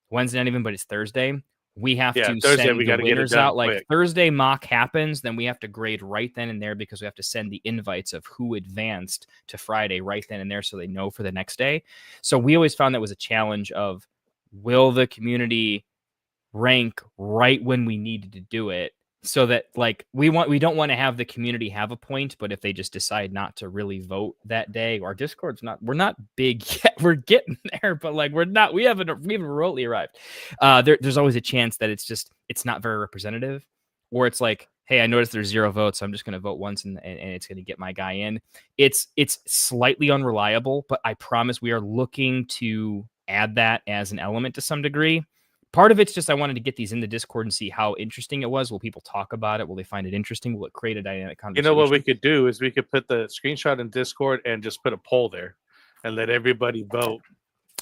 Wednesday, not even, but it's Thursday. We have to Thursday, send we the gotta get it winners done out. Like quick. Thursday mock happens, then we have to grade right then and there because we have to send the invites of who advanced to Friday right then and there so they know for the next day. So we always found that was a challenge of, will the community rank right when we needed to do it? So that like we don't want to have the community have a point, but if they just decide not to really vote that day, our Discord's we're not big yet. We're getting there, but like we haven't remotely arrived. There's always a chance that it's not very representative, or it's like, hey, I noticed there's 0 votes, so I'm just going to vote once and it's going to get my guy in. It's slightly unreliable, but I promise we are looking to add that as an element to some degree. Part of it's just I wanted to get these in the Discord and see how interesting it was. Will people talk about it? Will they find it interesting? Will it create a dynamic conversation? What we could do is we could put the screenshot in Discord and just put a poll there and let everybody vote.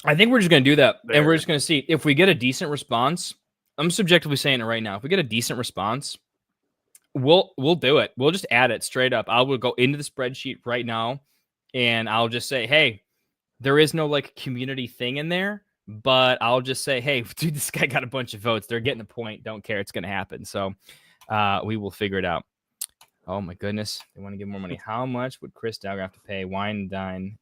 I think we're just going to do that. There. And we're just going to see if we get a decent response. I'm subjectively saying it right now. If we get a decent response, we'll do it. We'll just add it straight up. I will go into the spreadsheet right now and I'll just say, hey, there is no like community thing in there. But I'll just say, hey, dude, this guy got a bunch of votes. They're getting the point. Don't care. It's going to happen. So we will figure it out. Oh, my goodness. They want to give more money. How much would Chris Dowger have to pay wine and dine?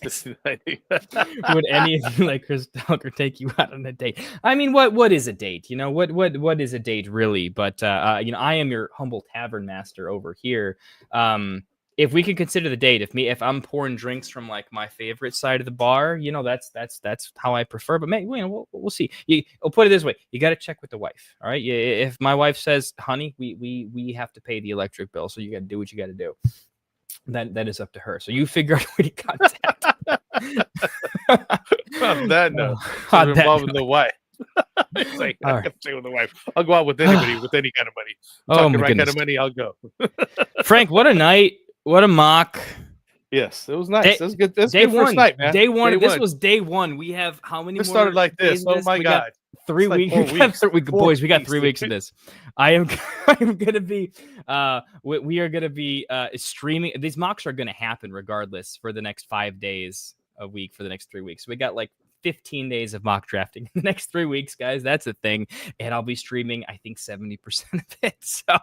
Would anything like Chris Dowger take you out on a date? I mean, what is a date? What is a date really? But, I am your humble tavern master over here. if we can consider the date, if I'm pouring drinks from like my favorite side of the bar, that's how I prefer. But maybe we'll see. I'll put it this way: you got to check with the wife. All right. If my wife says, "Honey, we have to pay the electric bill," so you got to do what you got to do. That is up to her. So you figure out who to contact. On that note, On that involving note. the wife. It's like, All I right. can stay with the wife. I'll go out with anybody with any kind of money. Oh, Talking my right kind goodness. of money, I'll go. Frank, what a night! What a mock! Yes, it was nice. It was good. That's Day good one. first night, man. Day one. This one. was day one. We have how many? It more started like days this. of Oh my We got god. 3 It's like weeks. 4 We got weeks. 3 boys, we got 3 weeks. weeks of this. I'm gonna be we are gonna be streaming. These mocks are gonna happen regardless for the next 5 days a week for the next 3 weeks. We got like 15 days of mock drafting in the next 3 weeks, guys. That's a thing. And I'll be streaming, I think 70% of it. So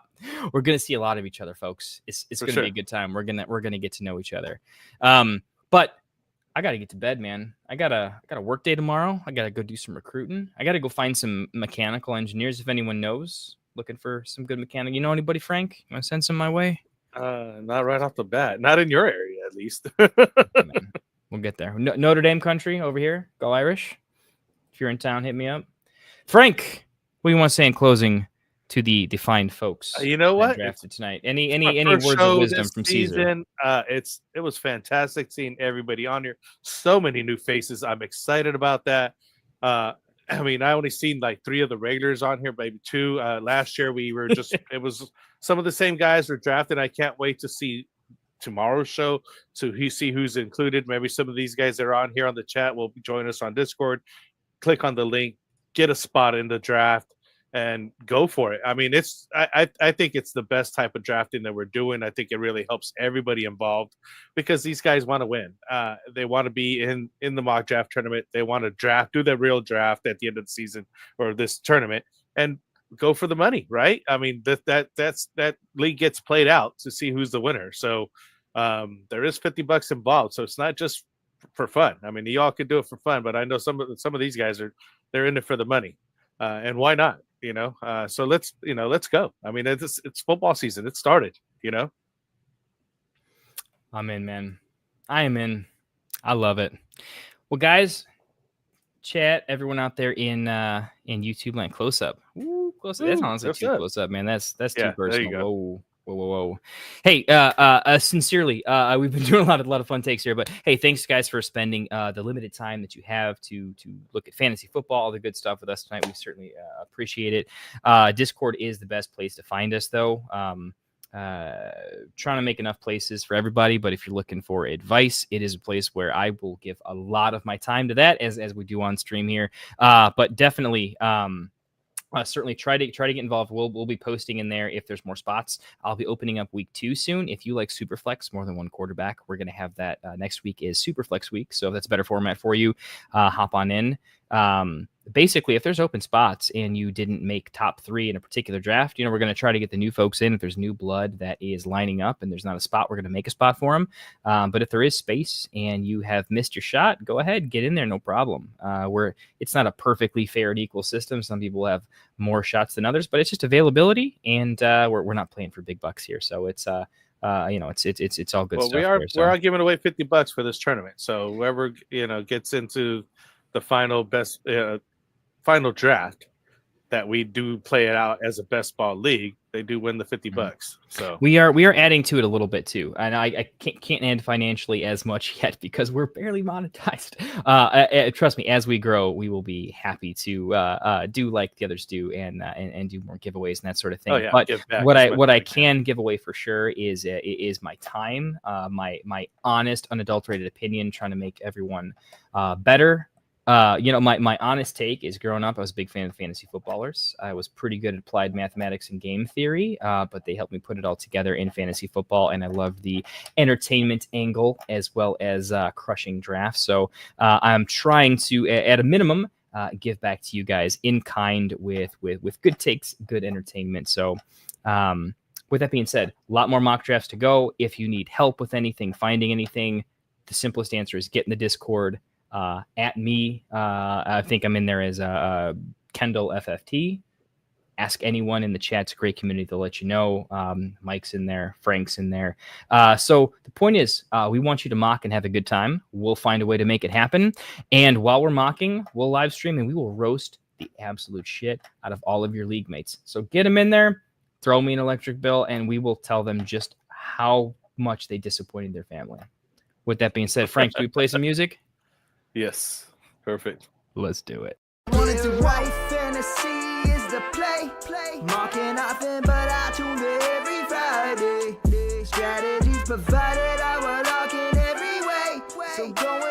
we're gonna see a lot of each other, folks. It's gonna be a good time. We're gonna get to know each other. But I gotta get to bed, man. I got a work day tomorrow. I gotta go do some recruiting. I gotta go find some mechanical engineers if anyone knows. Looking for some good mechanic. You know anybody, Frank? You want to send some my way? Not right off the bat. Not in your area, at least. Man, we'll get there. Notre Dame country over here. Go Irish. If you're in town, hit me up. Frank, what do you want to say in closing to the fine folks? You know what? Drafted tonight. Any First words show of wisdom this from Caesar? season. It was fantastic seeing everybody on here. So many new faces. I'm excited about that. I mean, I only seen like 3 of the regulars on here, maybe 2. Last year we were just it was some of the same guys were drafted. I can't wait to see tomorrow's show to see who's included. Maybe some of these guys that are on here on the chat will join us on Discord. Click on the link, get a spot in the draft, and go for it. I mean, I think it's the best type of drafting that we're doing. I think it really helps everybody involved because these guys want to win. They want to be in the mock draft tournament. They want to do the real draft at the end of the season or this tournament and go for the money, right? I mean, that league gets played out to see who's the winner. So there is $50 involved. So it's not just for fun. I mean, y'all can do it for fun, but I know some of these guys they're in it for the money. And why not? So let's go. I mean, it's football season. It started, I'm in, man. I am in. I love it. Well, guys, chat, everyone out there in YouTube land, close up. Ooh, close up. That's honestly too close up, man. That's too personal. Whoa. Hey, sincerely, we've been doing a lot of fun takes here, but hey, thanks guys for spending the limited time that you have to look at fantasy football, all the good stuff with us tonight. We certainly appreciate it. Discord is the best place to find us, though. Trying to make enough places for everybody, but if you're looking for advice, it is a place where I will give a lot of my time to that, as we do on stream here. But definitely, certainly try to get involved. We'll be posting in there if there's more spots. I'll be opening up week 2 soon. If you like Superflex, more than one quarterback, we're going to have that next week is Superflex week. So if that's a better format for you, hop on in. Basically, if there's open spots and you didn't make top 3 in a particular draft, we're going to try to get the new folks in. If there's new blood that is lining up and there's not a spot, we're going to make a spot for them. But if there is space and you have missed your shot, go ahead, get in there, no problem. It's not a perfectly fair and equal system. Some people have more shots than others, but it's just availability, and we're not playing for big bucks here, so it's it's all good stuff. We are giving away $50 for this tournament, so whoever gets into the final draft that we do play it out as a best ball league, they do win the $50. So we are adding to it a little bit too, and I can't add financially as much yet because we're barely monetized. Trust me, as we grow, we will be happy to do like the others do and do more giveaways and that sort of thing. But what I can give away for sure is my time, my honest, unadulterated opinion, trying to make everyone better. My honest take is growing up, I was a big fan of fantasy footballers. I was pretty good at applied mathematics and game theory, but they helped me put it all together in fantasy football. And I love the entertainment angle as well as crushing drafts. So I'm trying to, at a minimum, give back to you guys in kind with good takes, good entertainment. So with that being said, a lot more mock drafts to go. If you need help with anything, finding anything, the simplest answer is get in the Discord. At me, I think I'm in there as Kendall FFT. Ask anyone in the chat. It's a great community. They'll let you know. Mike's in there. Frank's in there. So the point is, we want you to mock and have a good time. We'll find a way to make it happen. And while we're mocking, we'll live stream and we will roast the absolute shit out of all of your league mates. So get them in there, throw me an electric bill, and we will tell them just how much they disappointed their family. With that being said, Frank, do we play some music? Yes. Perfect. Let's do it. Wanted to write fantasy is the play. Marking nothing but I tune every Friday. Strategies provided, I will lock in every way. So going